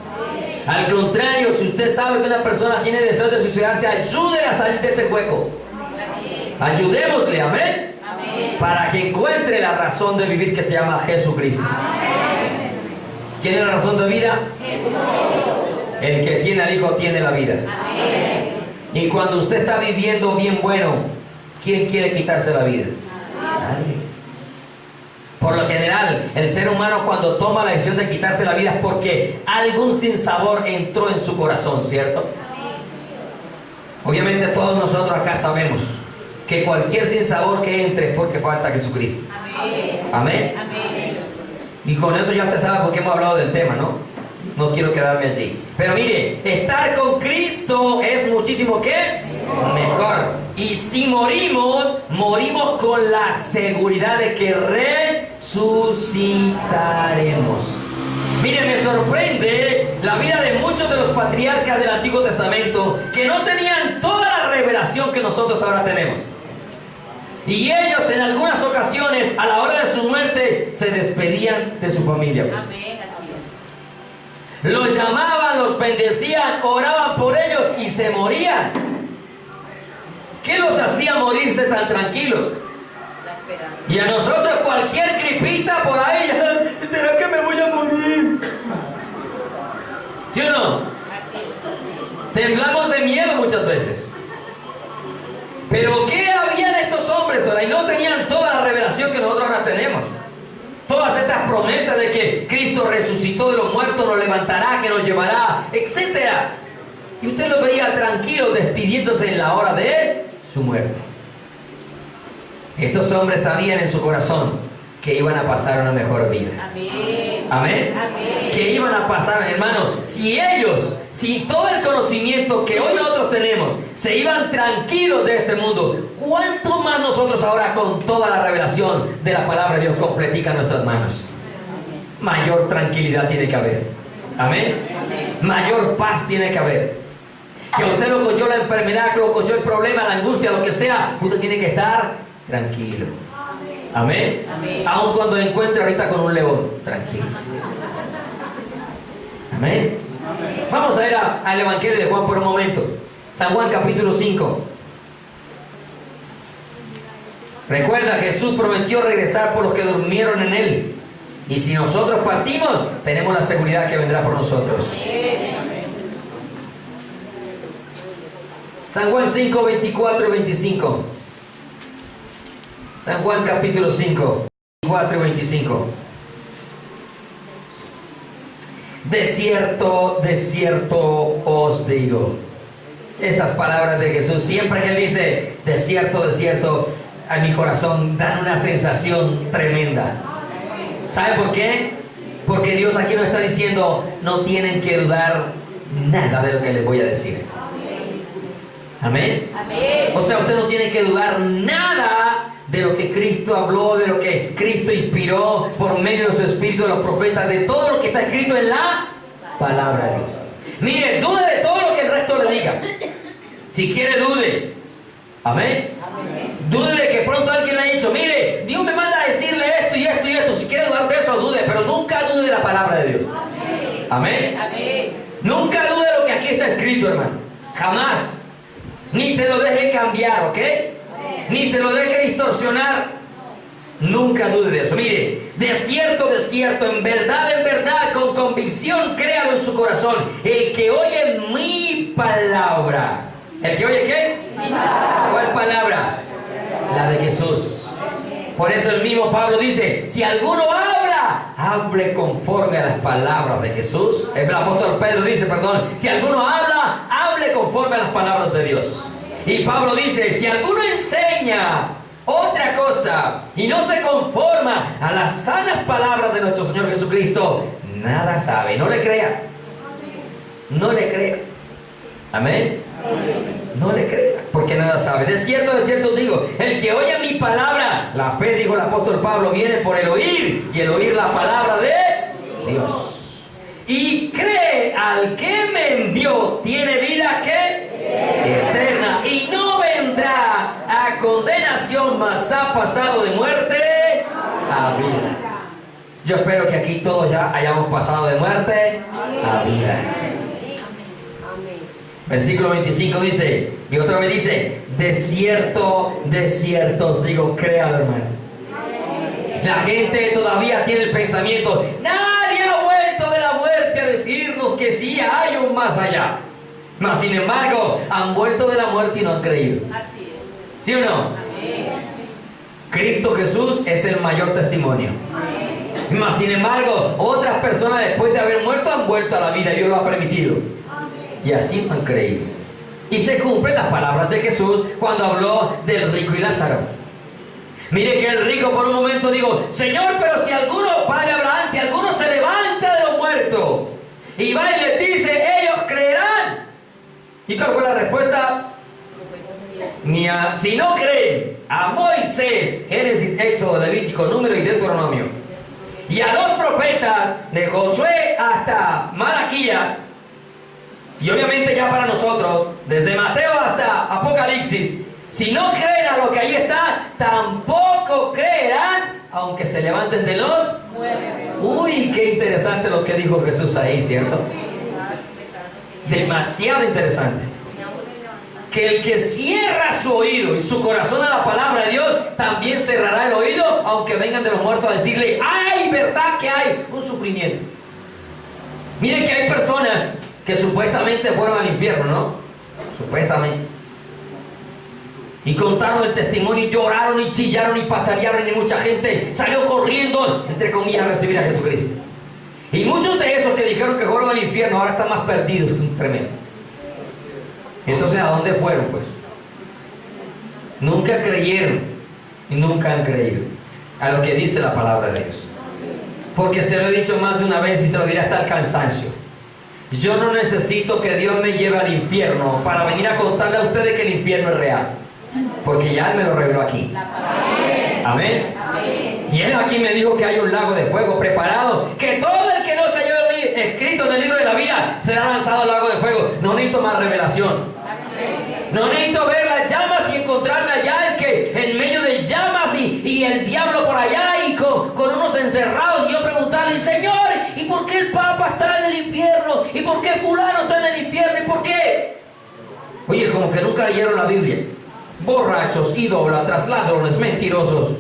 Al contrario, si usted sabe que una persona tiene deseos de suicidarse, ayúdele a salir de ese hueco. Ayudémosle, amén, para que encuentre la razón de vivir, que se llama Jesucristo. ¿Quién es la razón de vida? El que tiene al Hijo tiene la vida. Y cuando usted está viviendo bien bueno, ¿quién quiere quitarse la vida? Nadie. Por lo general, el ser humano cuando toma la decisión de quitarse la vida es porque algún sinsabor entró en su corazón, ¿cierto? Obviamente todos nosotros acá sabemos que cualquier sinsabor que entre es porque falta Jesucristo. Amén. Y con eso ya usted sabe por qué hemos hablado del tema, ¿no? No quiero quedarme allí. Pero mire, estar con Cristo es muchísimo ¿qué? Mejor. Y si morimos, morimos con la seguridad de que resucitaremos. Mire, me sorprende la vida de muchos de los patriarcas del Antiguo Testamento que no tenían toda la revelación que nosotros ahora tenemos. Y ellos en algunas ocasiones, a la hora de su muerte, se despedían de su familia. Amén, así es. Los llamaban, los bendecían, oraban por ellos y se morían. ¿Qué los hacía morirse tan tranquilos? La esperanza. Y a nosotros cualquier gripita por ahí, ¿será que me voy a morir? ¿Sí o no? Así es. Temblamos de miedo muchas veces. Pero ¿qué habían estos hombres ahora? Y no tenían toda la revelación que nosotros ahora tenemos. Todas estas promesas de que Cristo resucitó de los muertos, nos levantará, que nos llevará, etc. Y usted los veía tranquilos despidiéndose en la hora de su muerte. Estos hombres sabían en su corazón que iban a pasar una mejor vida. Amén. Amén. Amén. Que iban a pasar, hermano, si ellos, sin todo el conocimiento que hoy nosotros tenemos, se iban tranquilos de este mundo, ¿cuánto más nosotros ahora con toda la revelación de la palabra de Dios completica en nuestras manos? Mayor tranquilidad tiene que haber. Amén. Mayor paz tiene que haber. Que a usted lo cogió la enfermedad, que lo cogió el problema, la angustia, lo que sea, usted tiene que estar tranquilo. Amén. Amén. Aun cuando encuentre ahorita con un león, tranquilo. Amén. Vamos a ir al Evangelio de Juan por un momento. San Juan capítulo 5. Recuerda, Jesús prometió regresar por los que durmieron en Él. Y si nosotros partimos, tenemos la seguridad que vendrá por nosotros. San Juan 5, 24 y 25. San Juan capítulo 5, 24 y 25. De cierto os digo. Estas palabras de Jesús, siempre que Él dice de cierto, a mi corazón dan una sensación tremenda. ¿Sabe por qué? Porque Dios aquí nos está diciendo, no tienen que dudar nada de lo que les voy a decir. Amén. Amén. O sea, usted no tiene que dudar nada de lo que Cristo habló, de lo que Cristo inspiró por medio de su Espíritu, de los profetas, de todo lo que está escrito en la palabra de Dios. Mire, dude de todo lo que el resto le diga. Si quiere, dude. Amén. Dude de que pronto alguien le ha dicho, mire, Dios me manda a decirle esto y esto y esto. Si quiere dudar de eso, dude, pero nunca dude de la palabra de Dios. Amén. Amén. Nunca dude de lo que aquí está escrito, hermano. Jamás. Ni se lo deje cambiar, ¿ok? Ni se lo deje distorsionar. Nunca dude de eso. Mire, de cierto, en verdad, con convicción, créalo en su corazón. El que oye mi palabra. ¿El que oye qué? ¿Cuál palabra? La de Jesús. Por eso el mismo Pablo dice, si alguno habla, hable conforme a las palabras de Jesús. El apóstol Pedro dice, si alguno habla, hable conforme a las palabras de Dios. Y Pablo dice, si alguno enseña otra cosa y no se conforma a las sanas palabras de nuestro Señor Jesucristo, nada sabe. No le crea. No le crea. Amén. No le crea, porque nada sabe. De cierto os digo, el que oye mi palabra, la fe, dijo el apóstol Pablo, viene por el oír, y el oír la palabra de Dios. Y cree al que me envió, tiene vida que eterna, y no vendrá a condenación, mas ha pasado de muerte a vida. Yo espero que aquí todos ya hayamos pasado de muerte a vida. Versículo 25 dice, y otra vez dice, de cierto os digo, créalo, hermano. La gente todavía tiene el pensamiento, nadie ha vuelto de la muerte a decirnos que sí hay un más allá. Mas sin embargo, han vuelto de la muerte y no han creído. Así es. ¿Sí o no? Amén. Cristo Jesús es el mayor testimonio. Mas sin embargo, otras personas después de haber muerto han vuelto a la vida, Dios lo ha permitido. Y así han creído. Y se cumplen las palabras de Jesús cuando habló del rico y Lázaro. Mire que el rico por un momento dijo, Señor, pero si alguno, Padre Abraham, si alguno se levanta de los muertos y va y les dice, ellos creerán. ¿Y cuál fue la respuesta? Si no creen a Moisés, Génesis, Éxodo, Levítico, Número y Deuteronomio, y a los profetas de Josué hasta Malaquías, y obviamente ya para nosotros, desde Mateo hasta Apocalipsis, si no creen a lo que ahí está, tampoco creerán, aunque se levanten de los muertos. Uy, qué interesante lo que dijo Jesús ahí, ¿cierto? Demasiado interesante. Que el que cierra su oído y su corazón a la palabra de Dios, también cerrará el oído, aunque vengan de los muertos a decirle, ¡ay, verdad que hay un sufrimiento! Miren que hay personas que supuestamente fueron al infierno, ¿no? Supuestamente. Y contaron el testimonio y lloraron y chillaron y patalearon y mucha gente salió corriendo, entre comillas, a recibir a Jesucristo. Y muchos de esos que dijeron que fueron al infierno ahora están más perdidos que un tremendo. Entonces, ¿a dónde fueron, pues? Nunca creyeron y nunca han creído a lo que dice la palabra de Dios. Porque se lo he dicho más de una vez y se lo diré hasta el cansancio. Yo no necesito que Dios me lleve al infierno para venir a contarle a ustedes que el infierno es real. Porque ya Él me lo reveló aquí. Amén. Y Él aquí me dijo que hay un lago de fuego preparado, que todo el que no se haya escrito en el libro de la vida será lanzado al lago de fuego. No necesito más revelación. No necesito ver las llamas y encontrarme allá. Es que en medio de llamas y el diablo por allá y con unos encerrados, y yo preguntarle, Señor, ¿y por qué el Papa está en el infierno? ¿Y por qué fulano está en el infierno? ¿Y por qué? Oye, como que nunca leyeron la Biblia. Borrachos, idólatras, ladrones, mentirosos,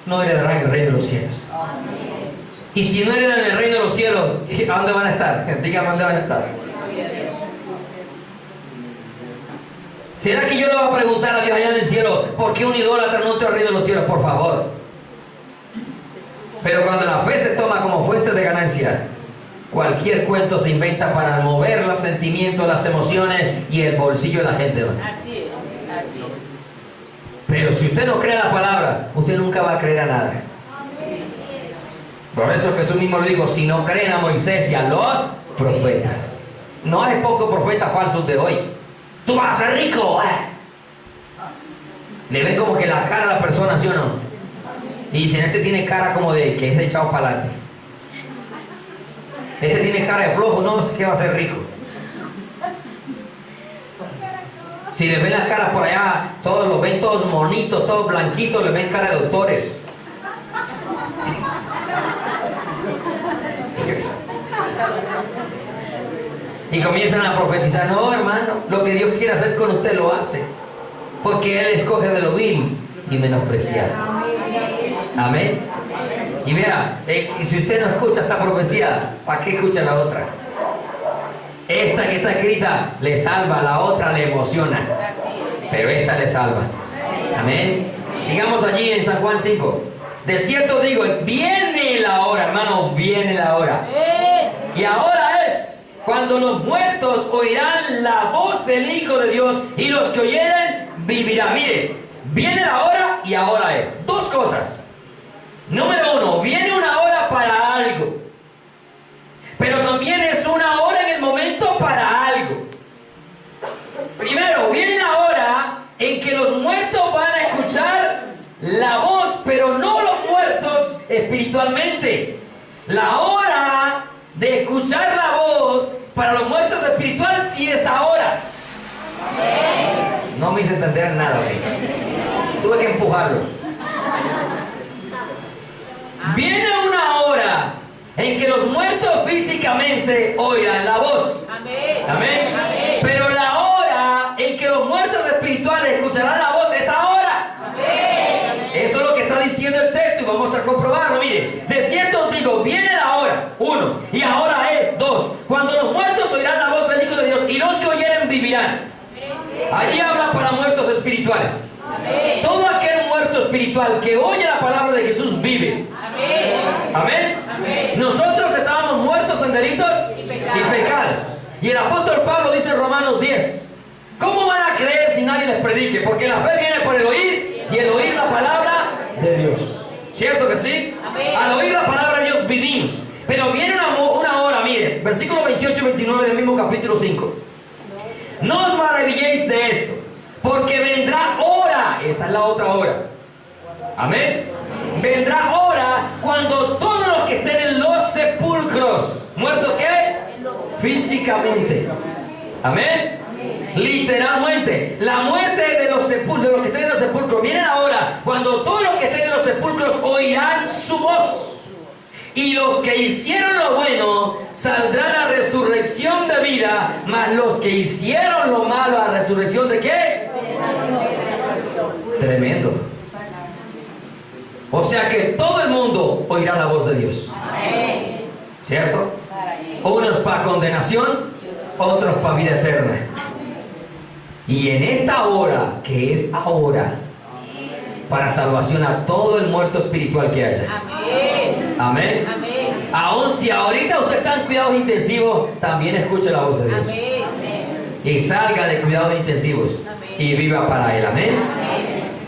no heredarán el reino de los cielos. Y si no heredan el reino de los cielos, ¿a dónde van a estar? Díganme dónde van a estar. ¿Será que yo le voy a preguntar a Dios allá en el cielo por qué un idólatra no entra al reino de los cielos? Por favor. Pero cuando la fe se toma como fuente de ganancia, cualquier cuento se inventa para mover los sentimientos, las emociones y el bolsillo de la gente, ¿no? Así es, así es. Pero si usted no cree la palabra, usted nunca va a creer a nada. Por eso Jesús mismo le dijo, si no creen a Moisés y a los profetas. No hay pocos profetas falsos de hoy. Tú vas a ser rico. Le ven como que la cara a la persona, ¿sí o no? Y dicen, este tiene cara como de que es echado para adelante. Este tiene cara de flojo, no sé qué va a ser rico. Si les ven las caras por allá, todos los ven todos monitos, todos blanquitos, les ven cara de doctores. Y comienzan a profetizar, no hermano, lo que Dios quiere hacer con usted lo hace. Porque Él escoge de lo vil y menospreciado. Amén. Y vea, si usted no escucha esta profecía, ¿para qué escucha la otra? Esta que está escrita le salva, la otra le emociona. Pero esta le salva. Amén. Sigamos allí en San Juan 5. De cierto digo, viene la hora, hermano, viene la hora. Y ahora es cuando los muertos oirán la voz del Hijo de Dios y los que oyeren vivirán. Mire, viene la hora y ahora es. Dos cosas. Número uno, viene una hora para algo. Pero también es una hora en el momento para algo. Primero, viene la hora en que los muertos van a escuchar la voz, pero no los muertos espiritualmente. La hora de escuchar la voz para los muertos espirituales sí es ahora. No me hice entender nada. Tuve que empujarlos. Viene una hora en que los muertos físicamente oirán la voz. Amén. Amén. Pero la hora en que los muertos espirituales escucharán la voz es ahora. Amén. Eso es lo que está diciendo el texto y vamos a comprobarlo. Mire, de cierto os digo, viene la hora, uno, y ahora es, dos, cuando los muertos oirán la voz del Hijo de Dios y los que oyeren vivirán. Allí habla para muertos espirituales. Amén. Todo aquel muerto espiritual que oye la palabra de Jesús vive. Amén. Amén. Amén. Nosotros estábamos muertos en delitos y pecados. Y el apóstol Pablo dice en Romanos 10, ¿cómo van a creer si nadie les predique? Porque la fe viene por el oír y el oír la palabra de Dios. ¿Cierto que sí? Amén. Al oír la palabra de Dios vivimos. Pero viene una hora, mire, versículo 28 y 29 del mismo capítulo 5. No os maravilléis de esto, porque vendrá hora, esa es la otra hora. Amén. Vendrá hora cuando todos los que estén en los sepulcros, ¿muertos qué? Físicamente. Amén. Literalmente, la muerte de los sepulcros, de los que estén en los sepulcros, viene ahora cuando todos los que estén en los sepulcros oirán su voz. Y los que hicieron lo bueno saldrán a resurrección de vida, mas los que hicieron lo malo a resurrección de ¿qué? Tremendo. O sea que todo el mundo oirá la voz de Dios. ¿Cierto? Unos para condenación, otros para vida eterna. Y en esta hora, que es ahora, para salvación a todo el muerto espiritual que haya. Amén. Amén. Aún si ahorita usted está en cuidados intensivos, también escuche la voz de Dios. Amén. y salga de cuidados intensivos y viva para Él. Amén.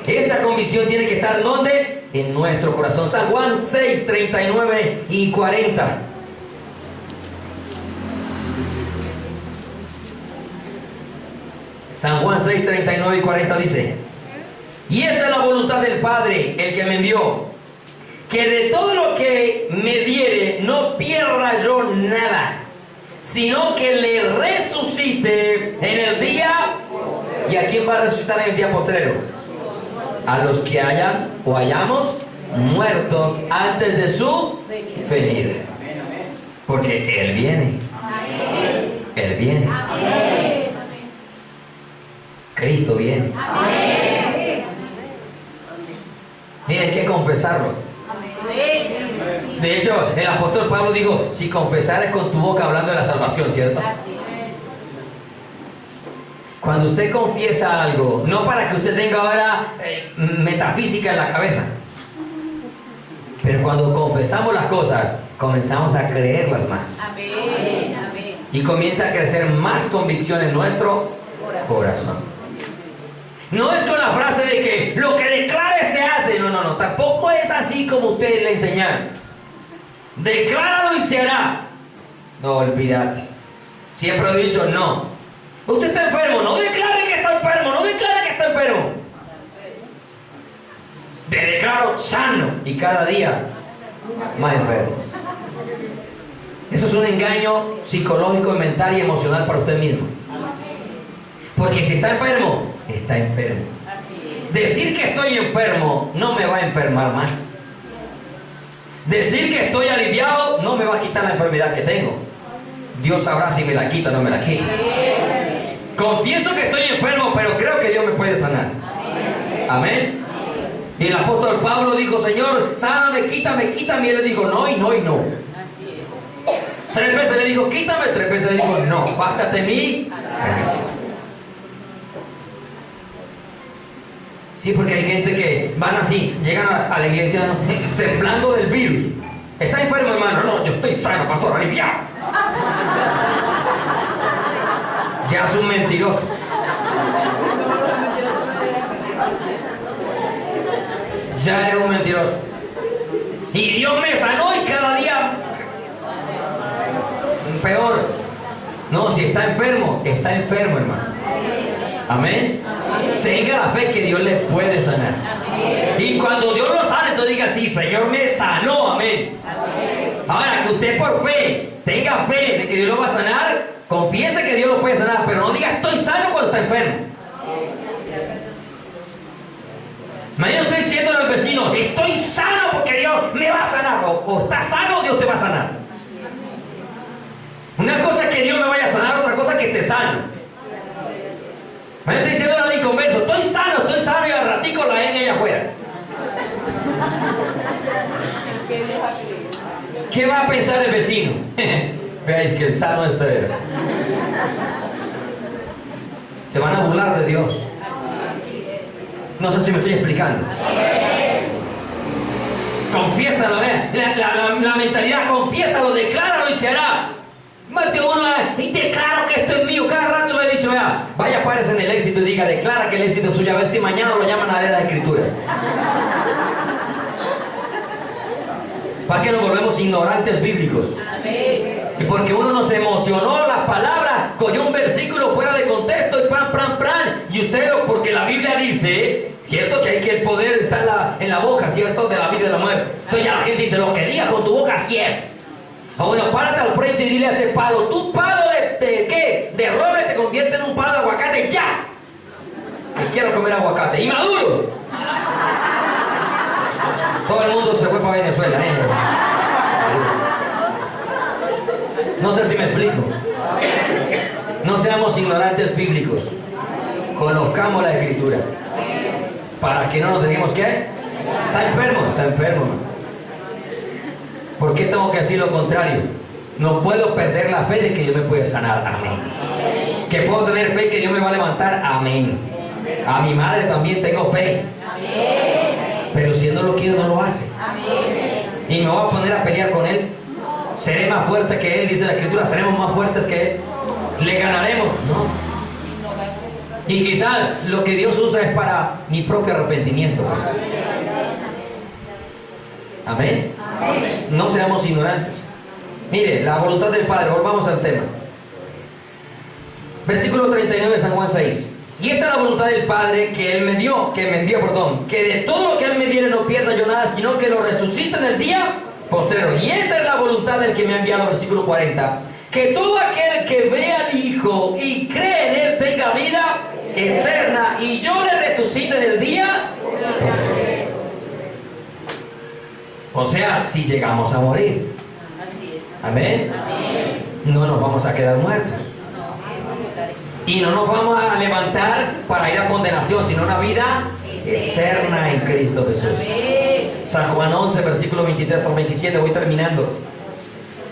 Esa convicción tiene que estar ¿dónde? En nuestro corazón. San Juan 6, 39 y 40. San Juan 6, 39 y 40 dice: y esta es la voluntad del Padre, el que me envió, que de todo lo que me diere no pierda yo nada, sino que le resucite en el día. ¿Y a quién va a resucitar en el día postrero? A los que hayan o hayamos muerto antes de su venir. Porque Él viene. Él viene. Cristo viene. Mira, hay que confesarlo. De hecho, el apóstol Pablo dijo: si confesares con tu boca, hablando de la salvación, ¿cierto? Cuando usted confiesa algo, no para que usted tenga ahora metafísica en la cabeza, pero cuando confesamos las cosas, comenzamos a creerlas más. Y comienza a crecer más convicción en nuestro corazón. No es con la frase de que lo que declare se hace. No, tampoco es así como ustedes le enseñaron. Decláralo y se hará. No, olvídate. Siempre he dicho no. Usted está enfermo, no declare que está enfermo, no declare que está enfermo. Te declaro sano y cada día más enfermo. Eso es un engaño psicológico, mental y emocional para usted mismo. Porque si está enfermo, está enfermo. Decir que estoy enfermo no me va a enfermar más. Decir que estoy aliviado no me va a quitar la enfermedad que tengo. Dios sabrá si me la quita o no me la quita. Confieso que estoy enfermo, pero creo que Dios me puede sanar. Amén. Y el apóstol Pablo dijo: Señor, sáname, quítame. Y él le dijo: no, y no, y no. 3 veces le dijo: quítame. 3 veces le dijo: no, bástate mi gracia. Sí, porque hay gente que van así, llegan a la iglesia temblando del virus. ¿Está enfermo, hermano? No, yo estoy sano, pastor, aliviado. Ya es un mentiroso. Ya eres un mentiroso. Y Dios me sanó y cada día peor. No, si está enfermo, hermano. Amén. Tenga la fe que Dios le puede sanar. Y cuando Dios lo sane, entonces diga: sí, Señor me sanó. Amén. Ahora, que usted por fe tenga fe de que Dios lo va a sanar, confiese que Dios lo puede sanar, pero no diga estoy sano cuando está enfermo. Mañana usted diciendo al vecino: estoy sano porque Dios me va a sanar. O está sano o Dios te va a sanar. Una cosa es que Dios me vaya a sanar, otra cosa es que esté sano. Mañana estoy diciendo al inconverso: estoy sano, y al ratico la ven allá afuera. ¿Qué va a pensar el vecino? Veáis que el sano está. Se van a burlar de Dios. No sé si me estoy explicando. Confiésalo, la mentalidad, confiésalo, decláralo y se hará. Mate uno y declaro que esto es mío. Cada rato lo he dicho ya. Vaya, párese en el éxito y diga: declara que el éxito es suyo, a ver si mañana lo llaman a leer las escrituras. ¿Para qué nos volvemos ignorantes bíblicos? Y porque uno nos emocionó las palabras, cogió un versículo fuera de contexto y pran. Y usted, porque la Biblia dice, ¿cierto? Que hay que el poder está en la boca, ¿cierto? De la vida y de la muerte. Entonces ya la gente dice: lo que digas con tu boca, así es. O bueno, párate al frente y dile a ese palo: tu palo de ¿qué? De roble te convierte en un palo de aguacate ya. Que quiero comer aguacate. ¡Y maduro! Todo el mundo se fue para Venezuela, ¿eh? No sé si me explico. No seamos ignorantes bíblicos. Conozcamos la escritura. Para que no nos dejemos ¿qué? Está enfermo. ¿Por qué tengo que decir lo contrario? No puedo perder la fe de que Dios me puede sanar. Amén. Que puedo tener fe que Dios me va a levantar. Amén. A mi madre también tengo fe. Pero si Él no lo quiere, no lo hace. Y me voy a poner a pelear con Él. Seré más fuerte que Él, dice la escritura. Seremos más fuertes que Él. Le ganaremos. No. Y quizás lo que Dios usa es para mi propio arrepentimiento. Pues. Amén. No seamos ignorantes. Mire, la voluntad del Padre, volvamos al tema. Versículo 39 de San Juan 6. Y esta es la voluntad del Padre que Él me envió, que de todo lo que Él me diere no pierda yo nada, sino que lo resucita en el día postrero. Y esta es la voluntad del que me ha enviado, versículo 40. Que todo aquel que ve al Hijo y cree en Él tenga vida eterna, y yo le resucite en el día postrero. O sea, si llegamos a morir. Amén. No nos vamos a quedar muertos. Y no nos vamos a levantar para ir a condenación, sino una vida eterna en Cristo Jesús. San Juan 11, versículo 23 al 27, voy terminando.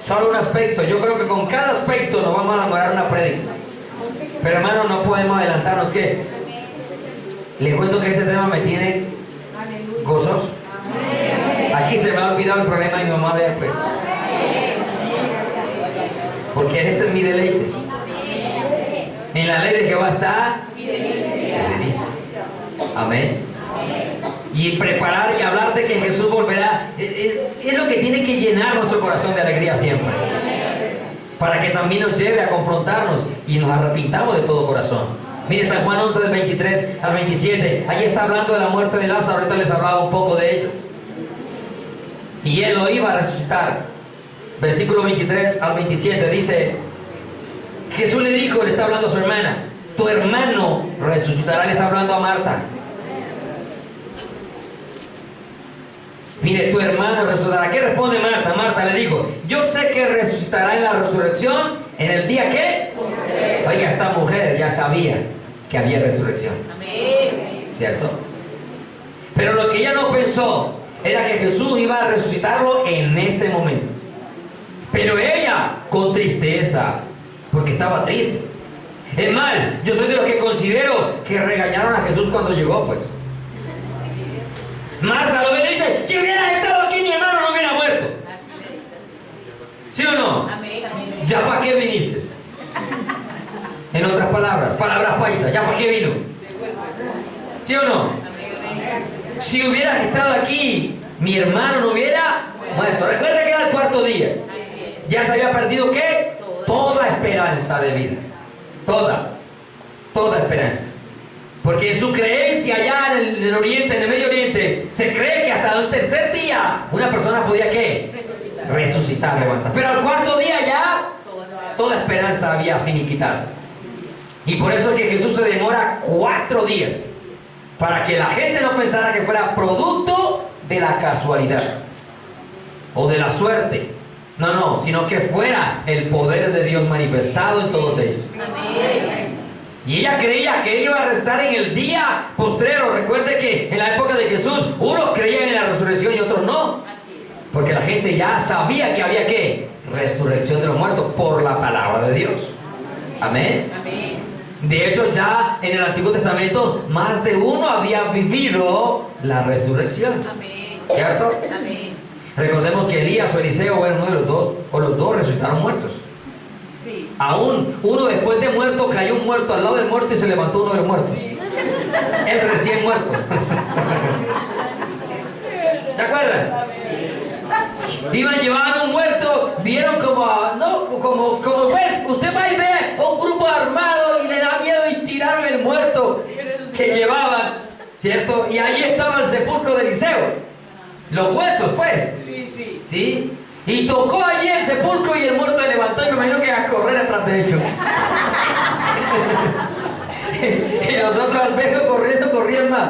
Solo un aspecto, yo creo que con cada aspecto nos vamos a demorar una prédica. Pero hermano, no podemos adelantarnos que les cuento que este tema me tiene gozoso. Aquí se me ha olvidado el problema de mi mamá de después. Porque este es mi deleite. En la ley de Jehová está feliz. Amén. Y preparar y hablar de que Jesús volverá es lo que tiene que llenar nuestro corazón de alegría siempre. Para que también nos lleve a confrontarnos y nos arrepintamos de todo corazón. Mire San Juan 11 del 23 al 27. Allí está hablando de la muerte de Lázaro. Ahorita les hablaba un poco de ello. Y él lo iba a resucitar. Versículo 23 al 27 dice: Jesús le dijo, le está hablando a su hermana, tu hermano resucitará. Le está hablando a Marta. Mire, tu hermano resucitará. ¿Qué responde Marta? Marta le dijo, yo sé que resucitará en la resurrección en el día que... Oiga, esta mujer ya sabía que había resurrección. ¿Cierto? Pero lo que ella no pensó era que Jesús iba a resucitarlo en ese momento. Pero ella, con tristeza, porque estaba triste. Es mal, yo soy de los que considero que regañaron a Jesús cuando llegó, pues. Marta lo ve y dice, si hubieras estado aquí mi hermano no hubiera muerto. ¿Sí o no? ¿Ya para qué viniste? En otras palabras paisas, ¿ya para qué vino? ¿Sí o no? Si hubieras estado aquí mi hermano no hubiera muerto. Recuerda que era el cuarto día. Ya se había perdido ¿qué? Toda esperanza de vida. Toda esperanza. Porque en su creencia allá en el Oriente, en el Medio Oriente, se cree que hasta el tercer día una persona podía ¿qué? Resucitar, levantar. Pero al cuarto día ya toda esperanza había finiquitado. Y por eso es que Jesús se demora 4 días. Para que la gente no pensara que fuera producto de la casualidad o de la suerte. No, sino que fuera el poder de Dios manifestado en todos ellos. Amén. Y ella creía que Él iba a resucitar en el día postrero. Recuerde que en la época de Jesús, unos creían en la resurrección y otros no. Porque la gente ya sabía que había ¿qué? Resurrección de los muertos por la palabra de Dios. Amén. Amén. De hecho, ya en el Antiguo Testamento, más de uno había vivido la resurrección. Amén. ¿Cierto? Amén. Recordemos que Elías o Eliseo eran uno de los dos, o los dos resucitaron muertos. Sí. Aún uno después de muerto cayó un muerto al lado del muerto y se levantó uno de los muertos. El recién muerto. ¿Se acuerdan? Iban llevaban un muerto, vieron como ves, usted va y ve a un grupo armado y le da miedo y tiraron el muerto que llevaban, ¿cierto? Y ahí estaba el sepulcro de Eliseo. Los huesos, pues. ¿Sí? Y tocó allí el sepulcro y el muerto se levantó y me imagino que a correr atrás de ellos. Y nosotros al verlo corriendo, corrían más.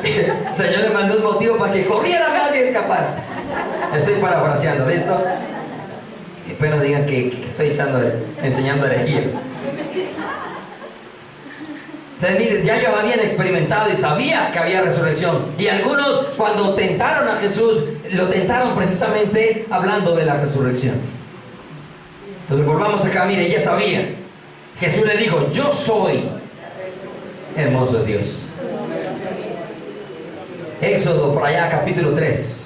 El Señor le mandó un motivo para que corriera más y escapara. Estoy parafraseando, ¿listo? Después no digan que estoy enseñando herejías. Entonces, miren, ya ellos habían experimentado y sabían que había resurrección. Y algunos, cuando tentaron a Jesús, lo tentaron precisamente hablando de la resurrección. Entonces, volvamos acá, mire, ella sabía. Jesús le dijo, yo soy hermoso Dios. Éxodo, por allá, capítulo 3.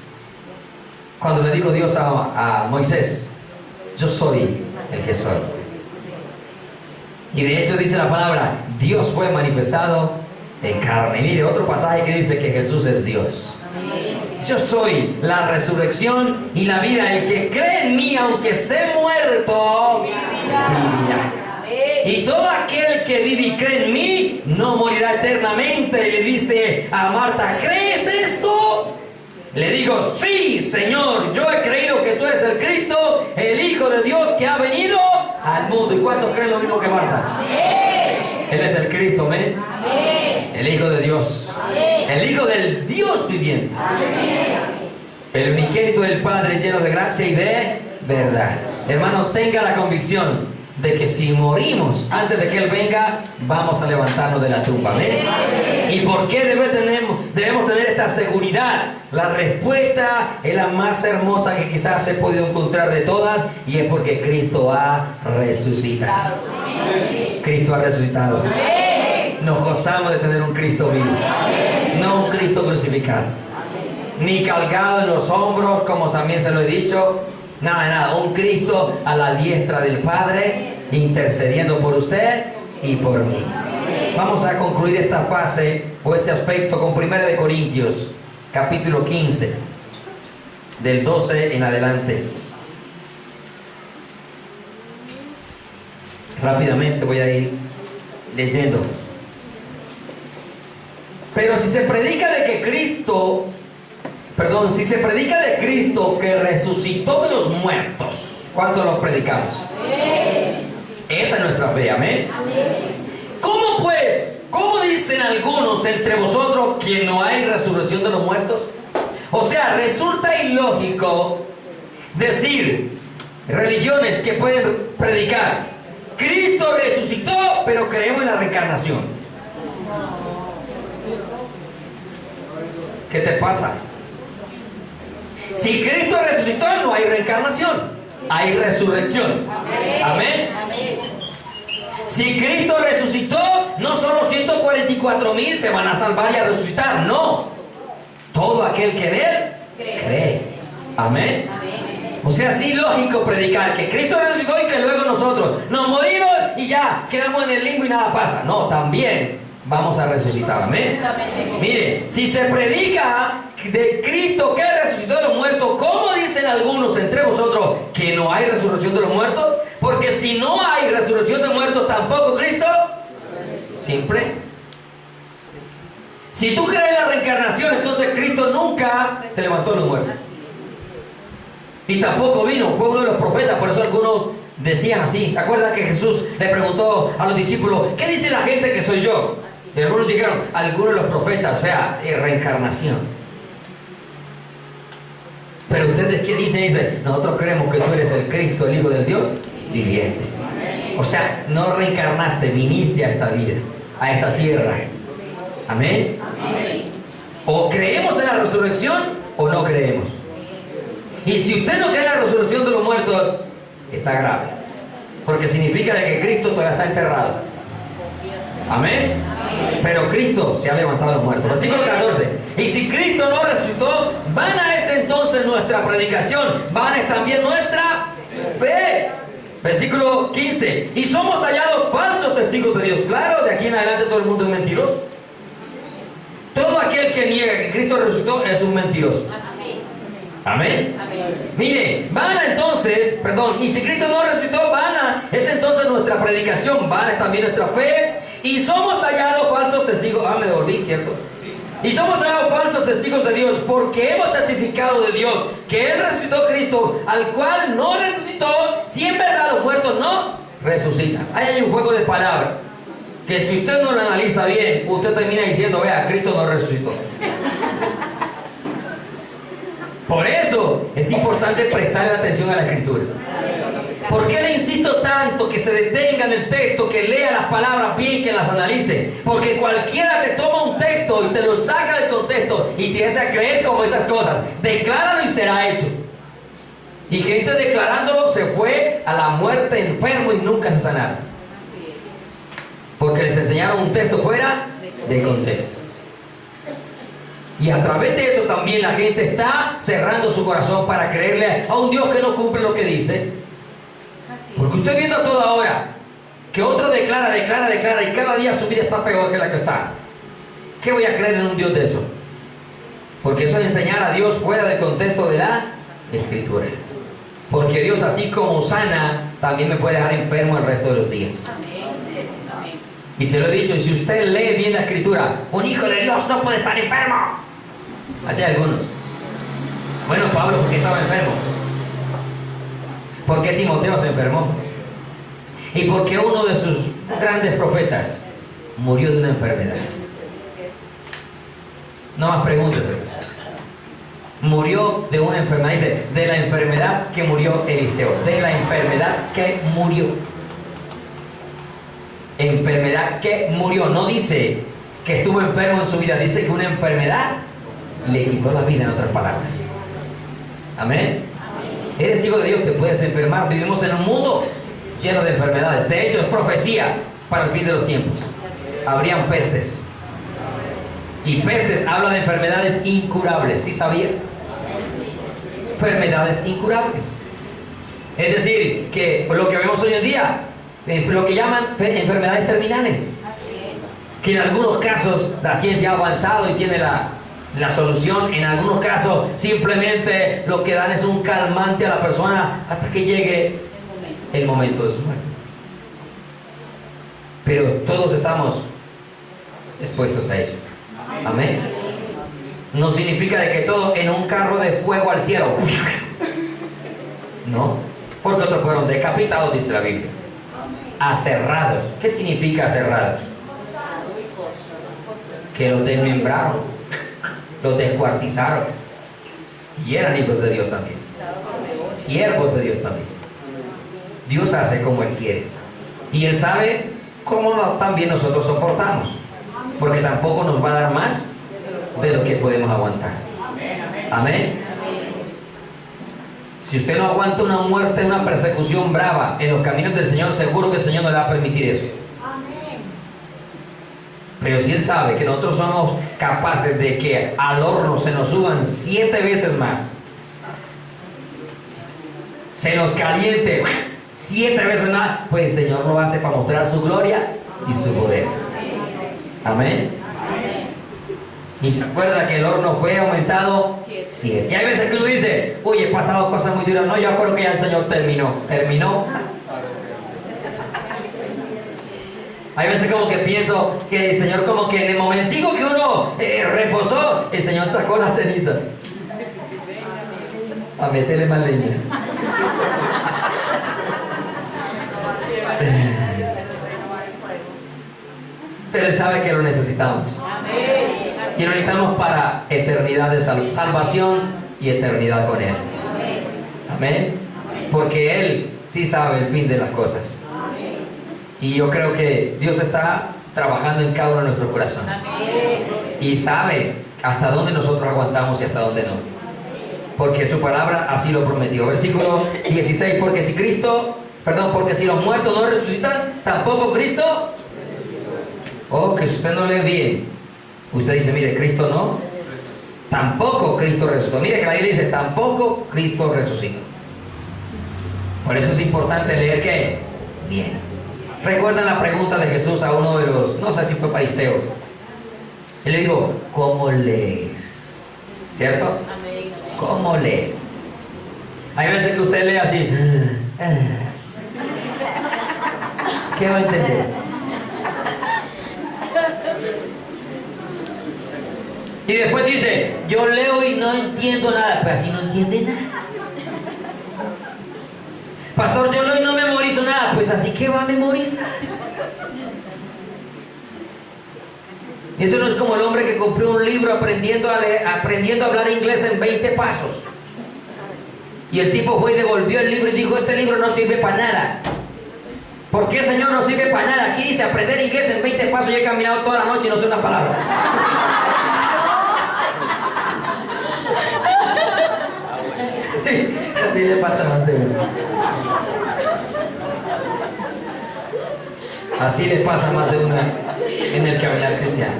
Cuando le dijo Dios a Moisés, yo soy el que soy. Y de hecho dice la palabra, Dios fue manifestado en carne. Mire, otro pasaje que dice que Jesús es Dios. Yo soy la resurrección y la vida. El que cree en mí, aunque esté muerto, vivirá. Y todo aquel que vive y cree en mí, no morirá eternamente. Y le dice a Marta, ¿crees esto? Le digo, sí, Señor, yo he creído que tú eres el Cristo, el Hijo de Dios que ha venido al mundo. ¿Y cuántos creen lo mismo que Marta? Él es el Cristo, ¿amén? El Hijo de Dios, el Hijo del Dios viviente, el unigénito del Padre, lleno de gracia y de verdad. Hermano, tenga la convicción de que si morimos antes de que Él venga, vamos a levantarnos de la tumba. ¿Amén? ¿Y por qué debemos tener esta seguridad? La respuesta es la más hermosa que quizás he podido encontrar de todas, y es porque Cristo ha resucitado. Cristo ha resucitado. Nos gozamos de tener un Cristo vivo, no un Cristo crucificado, ni cargado en los hombros, como también se lo he dicho. Nada, un Cristo a la diestra del Padre, intercediendo por usted y por mí. Vamos a concluir esta fase o este aspecto con 1 de Corintios, capítulo 15, del 12 en adelante. Rápidamente voy a ir leyendo. Pero si se predica de Cristo que resucitó de los muertos, ¿cuánto los predicamos? Esa es nuestra fe, amén. ¿Cómo dicen algunos entre vosotros que no hay resurrección de los muertos? O sea, resulta ilógico decir religiones que pueden predicar Cristo resucitó, pero creemos en la reencarnación. ¿Qué te pasa? Si Cristo resucitó, no hay reencarnación, hay resurrección. Amén. Si Cristo resucitó, no solo 144,000 se van a salvar y a resucitar, no. Todo aquel que en Él cree. Amén. O sea, sí, lógico predicar que Cristo resucitó y que luego nosotros nos morimos y ya quedamos en el limbo y nada pasa. No, también vamos a resucitar. Amén. Mire, si se predica de Cristo que resucitó de los muertos, ¿cómo dicen algunos entre vosotros que no hay resurrección de los muertos? Porque si no hay resurrección de muertos, tampoco Cristo. Simple. Si tú crees en la reencarnación, entonces Cristo nunca se levantó de los muertos. Y tampoco vino, fue uno de los profetas, por eso algunos decían así. ¿Se acuerdan que Jesús le preguntó a los discípulos, ¿qué dice la gente que soy yo? Y algunos dijeron, algunos de los profetas, o sea, reencarnación. Pero ustedes, ¿qué dicen? Dicen, nosotros creemos que tú eres el Cristo, el Hijo del Dios viviente. O sea, no reencarnaste, viniste a esta vida, a esta tierra. Amén. O creemos en la resurrección o no creemos. Y si usted no cree en la resurrección de los muertos, está grave, porque significa de que Cristo todavía está enterrado. Amén. Pero Cristo se ha levantado de los muertos. Versículo 14. Y si Cristo no resucitó, vana es entonces nuestra predicación, vana es también nuestra fe. Versículo 15. Y somos hallados falsos testigos de Dios. Claro, de aquí en adelante todo el mundo es mentiroso. Todo aquel que niega que Cristo resucitó es un mentiroso. Amén. Mire, vana entonces, y si Cristo no resucitó, vana es entonces nuestra predicación, vana es también nuestra fe, y somos hallados falsos testigos. Me devolví, ¿cierto? Y somos hallados falsos testigos de Dios, porque hemos testificado de Dios que Él resucitó a Cristo, al cual no resucitó, si en verdad los muertos no resucitan. Ahí hay un juego de palabras, que si usted no lo analiza bien, usted termina diciendo, vea, Cristo no resucitó. Por eso es importante prestarle atención a la Escritura. ¿Por qué le insisto tanto que se detenga en el texto, que lea las palabras bien, que las analice? Porque cualquiera te toma un texto y te lo saca del contexto y te hace a creer como esas cosas. Decláralo y será hecho. Y gente declarándolo se fue a la muerte enfermo y nunca se sanaron. Porque les enseñaron un texto fuera de contexto. Y a través de eso también la gente está cerrando su corazón para creerle a un Dios que no cumple lo que dice. Porque usted viendo a toda hora que otro declara y cada día su vida está peor que la que está. ¿Qué voy a creer en un Dios de eso? Porque eso es enseñar a Dios fuera del contexto de la Escritura. Porque Dios, así como sana, también me puede dejar enfermo el resto de los días. Y se lo he dicho, y si usted lee bien la Escritura, un hijo de Dios no puede estar enfermo. Así hay algunos. Bueno, Pablo, ¿por qué estaba enfermo? ¿Por qué Timoteo se enfermó? ¿Y por qué uno de sus grandes profetas murió de una enfermedad? No más preguntas, hermanos. Murió de una enfermedad. Dice, de la enfermedad que murió Eliseo. De la enfermedad que murió. Enfermedad que murió. No dice que estuvo enfermo en su vida. Dice que una enfermedad le quitó la vida, en otras palabras. Amén. Eres hijo de Dios, te puedes enfermar. Vivimos en un mundo lleno de enfermedades. De hecho, es profecía para el fin de los tiempos. Habrían pestes. Y pestes habla de enfermedades incurables. ¿Sí sabía? Enfermedades incurables. Es decir, que lo que vemos hoy en día, lo que llaman enfermedades terminales. Que en algunos casos la ciencia ha avanzado y tiene la solución. En algunos casos simplemente lo que dan es un calmante a la persona hasta que llegue el momento de su muerte. Pero todos estamos expuestos a ello. Amén. No significa de que todo en un carro de fuego al cielo. No, porque otros fueron decapitados, dice la Biblia. Aserrados. ¿Qué significa aserrados? Que los desmembraron, los descuartizaron. Y eran hijos de Dios también. Siervos de Dios también. Dios hace como Él quiere. Y Él sabe cómo también nosotros soportamos. Porque tampoco nos va a dar más de lo que podemos aguantar. Amén. Si usted no aguanta una muerte, una persecución brava en los caminos del Señor, seguro que el Señor no le va a permitir eso. Pero si Él sabe que nosotros somos capaces de que al horno se nos suban 7 veces más, se nos caliente 7 veces más, pues el Señor lo hace para mostrar su gloria y su poder. Amén. Y se acuerda que el horno fue aumentado 7. Y hay veces que uno dice, oye, he pasado cosas muy duras. No, yo creo que ya el Señor terminó. Hay veces como que pienso que el Señor, como que en el momentico que uno reposó, el Señor sacó las cenizas a meterle más leña. Pero Él sabe que lo necesitamos. Y lo necesitamos para eternidad de salvación y eternidad con Él. Amén. Porque Él sí sabe el fin de las cosas. Y yo creo que Dios está trabajando en cada uno de nuestros corazones. Y sabe hasta dónde nosotros aguantamos y hasta dónde no. Porque su palabra así lo prometió. Versículo 16. Porque si los muertos no resucitan, tampoco Cristo. Oh, que si usted no lee bien, usted dice, mire, Cristo no, tampoco Cristo resucitó. Mire que la Biblia dice, tampoco Cristo resucitó. Por eso es importante leer ¿qué? Bien. ¿Recuerdan la pregunta de Jesús a uno de los, no sé si fue fariseo? Él le dijo, ¿cómo lees? ¿Cierto? ¿Cómo lees? Hay veces que usted lee así. ¿Qué va a entender? Y después dice, yo leo y no entiendo nada. Pero así no entiende nada. Pastor, yo leo y no memorizo nada. Pues así que va a memorizar. Eso no es como el hombre que compró un libro aprendiendo a hablar inglés en 20 pasos. Y el tipo fue y devolvió el libro y dijo, este libro no sirve para nada. ¿Por qué, Señor, no sirve para nada? Aquí dice aprender inglés en 20 pasos y he caminado toda la noche y no sé una palabra. Sí, así le pasa a más de uno. Así le pasa a más de una en el caminar cristiano.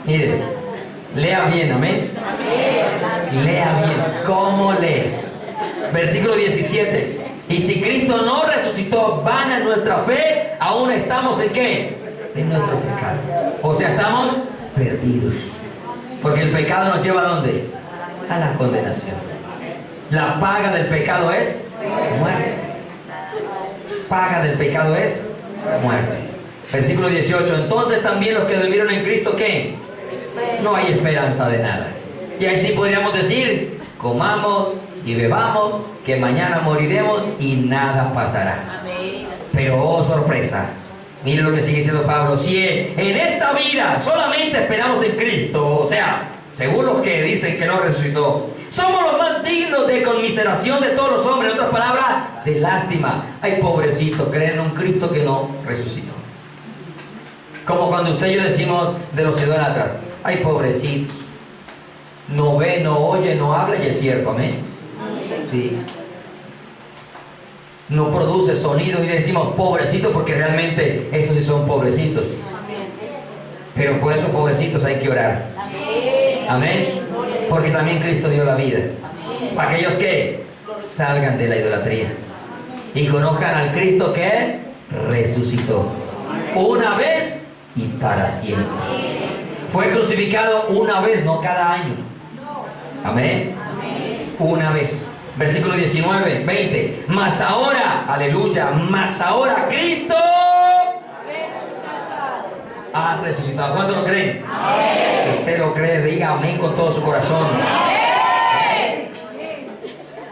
Mire, lea bien, amén. Lea bien. ¿Cómo lees? Versículo 17. Y si Cristo no resucitó, en nuestra fe, aún estamos ¿en qué? En nuestro pecado. O sea, estamos perdidos. Porque el pecado nos lleva ¿a dónde? A la condenación. La paga del pecado es muerte. Paga del pecado es muerte. Versículo 18. Entonces también los que durmieron en Cristo, ¿qué? No hay esperanza de nada. Y ahí sí podríamos decir, comamos y bebamos, que mañana moriremos y nada pasará. Pero oh sorpresa, miren lo que sigue diciendo Pablo. Si en esta vida solamente esperamos en Cristo, o sea, según los que dicen que no resucitó, somos los más dignos de conmiseración de todos los hombres. En otras palabras, de lástima. Ay, pobrecito, creen en un Cristo que no resucitó. Como cuando usted y yo decimos de los idólatras, ay, pobrecito, no ve, no oye, no habla, y es cierto, amén. Sí. No produce sonido y decimos pobrecito, porque realmente esos sí son pobrecitos. Pero por esos pobrecitos hay que orar. Amén. Porque también Cristo dio la vida. Para aquellos que salgan de la idolatría y conozcan al Cristo que resucitó una vez y para siempre. Fue crucificado una vez, no cada año. Amén. Una vez. Versículo 19, 20. Mas ahora, aleluya, mas ahora Cristo ha resucitado. ¿Cuánto lo creen? Amén. Si usted lo cree, diga amén con todo su corazón. Amén.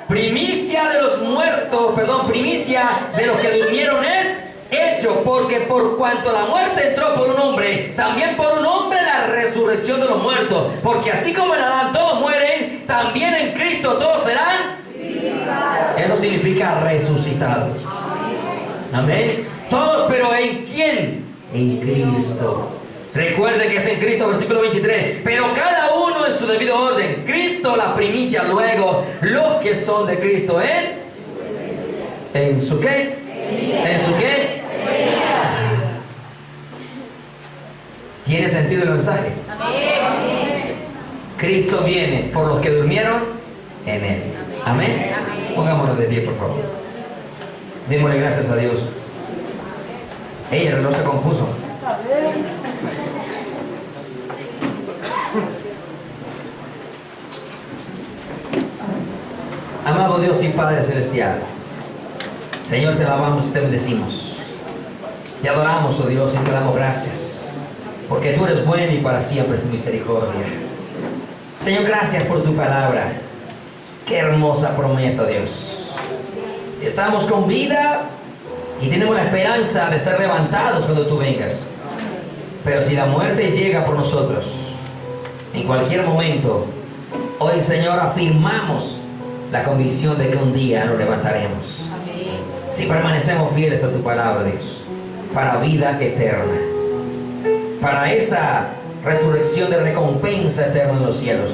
Primicia de los muertos, primicia de los que durmieron es hecho, porque por cuanto la muerte entró por un hombre, también por un hombre la resurrección de los muertos. Porque así como en Adán todos mueren, también en Cristo todos serán. Eso significa resucitados. Amén. Todos, pero ¿en quién? En Cristo. Recuerde que es en Cristo, versículo 23. Pero cada uno en su debido orden. Cristo la primicia, luego los que son de Cristo ¿en su qué? ¿En su qué? ¿Tiene sentido el mensaje? Cristo viene por los que durmieron en Él. Amén. Pongámonos de pie, por favor. Démosle gracias a Dios. El reloj se compuso. Amado Dios y Padre Celestial, Señor, te alabamos y te bendecimos. Te adoramos, oh Dios, y te damos gracias, porque tú eres bueno y para siempre es tu misericordia. Señor, gracias por tu palabra. Qué hermosa promesa, Dios. Estamos con vida y tenemos la esperanza de ser levantados cuando tú vengas. Pero si la muerte llega por nosotros, en cualquier momento, hoy, Señor, afirmamos la convicción de que un día nos levantaremos. Si permanecemos fieles a tu palabra, Dios, para vida eterna, para esa resurrección de recompensa eterna en los cielos.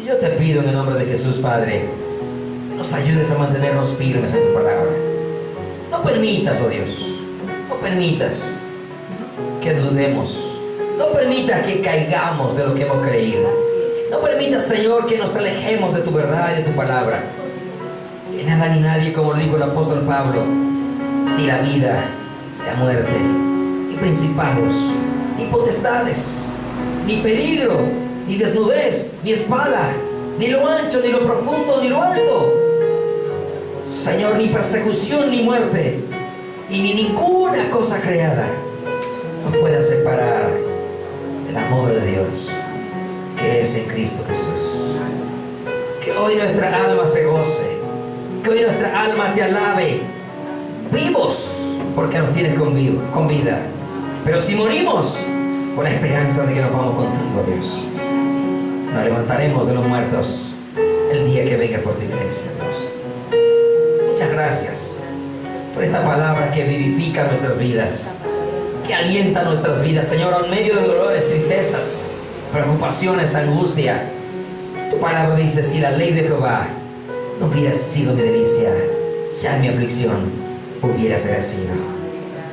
Y yo te pido en el nombre de Jesús, Padre, que nos ayudes a mantenernos firmes en tu palabra. No permitas, oh Dios, no permitas que dudemos, no permitas que caigamos de lo que hemos creído, no permitas, Señor, que nos alejemos de tu verdad y de tu palabra. Que nada ni nadie, como lo dijo el apóstol Pablo, ni la vida, ni la muerte, ni principados, ni potestades, ni peligro, ni desnudez, ni espada, ni lo ancho, ni lo profundo, ni lo alto, Señor, ni persecución, ni muerte, y ni ninguna cosa creada nos pueda separar del amor de Dios que es en Cristo Jesús. Que hoy nuestra alma se goce, que hoy nuestra alma te alabe, vivos porque nos tienes con vida, pero si morimos, con la esperanza de que nos vamos contigo, Dios. Nos levantaremos de los muertos el día que venga por tu iglesia, Dios. Muchas gracias por esta palabra que vivifica nuestras vidas, que alienta nuestras vidas, Señor, en medio de dolores, tristezas, preocupaciones, angustia. Tu palabra dice: si la ley de Jehová no hubiera sido mi delicia, ya mi aflicción hubiera perecido.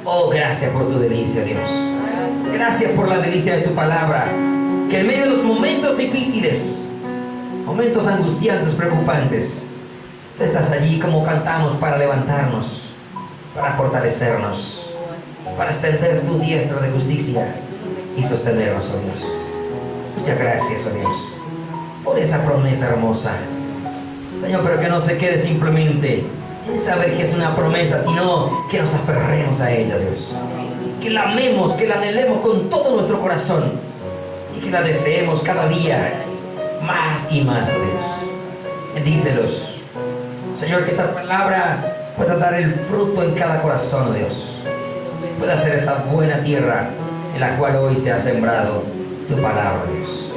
Oh, gracias por tu delicia, Dios. Gracias por la delicia de tu palabra, que en medio de los momentos difíciles, momentos angustiantes, preocupantes, tú estás allí como cantamos para levantarnos, para fortalecernos, para extender tu diestra de justicia y sostenernos, oh Dios. Muchas gracias, oh Dios, por esa promesa hermosa. Señor, pero que no se quede simplemente en saber que es una promesa, sino que nos aferremos a ella, Dios. Que la amemos, que la anhelemos con todo nuestro corazón y que la deseemos cada día más y más, oh Dios. Bendícelos. Señor, que esta palabra pueda dar el fruto en cada corazón, oh Dios. Pueda ser esa buena tierra en la cual hoy se ha sembrado tu palabra, Dios.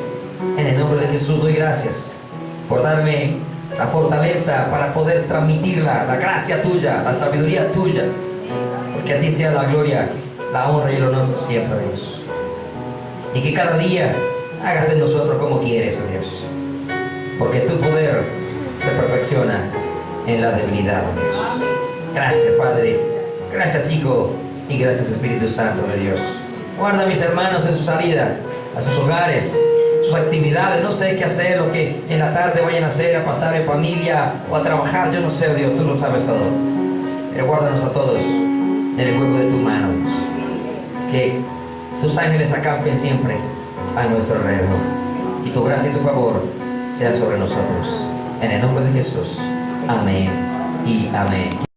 En el nombre de Jesús doy gracias por darme la fortaleza para poder transmitirla, la gracia tuya, la sabiduría tuya, porque a ti sea la gloria, la honra y el honor por siempre, Dios. Y que cada día hagas en nosotros como quieres, oh Dios, porque tu poder se perfecciona en la debilidad, oh Dios. Gracias, Padre, gracias, Hijo, y gracias, Espíritu Santo de Dios. Guarda a mis hermanos en su salida a sus hogares, sus actividades, no sé qué hacer, lo que en la tarde vayan a hacer, a pasar en familia o a trabajar, yo no sé, oh Dios, tú lo sabes todo. Pero guárdanos a todos en el hueco de tu mano, Dios. Que tus ángeles acampen siempre a nuestro alrededor y tu gracia y tu favor sean sobre nosotros. En el nombre de Jesús. Amén y amén.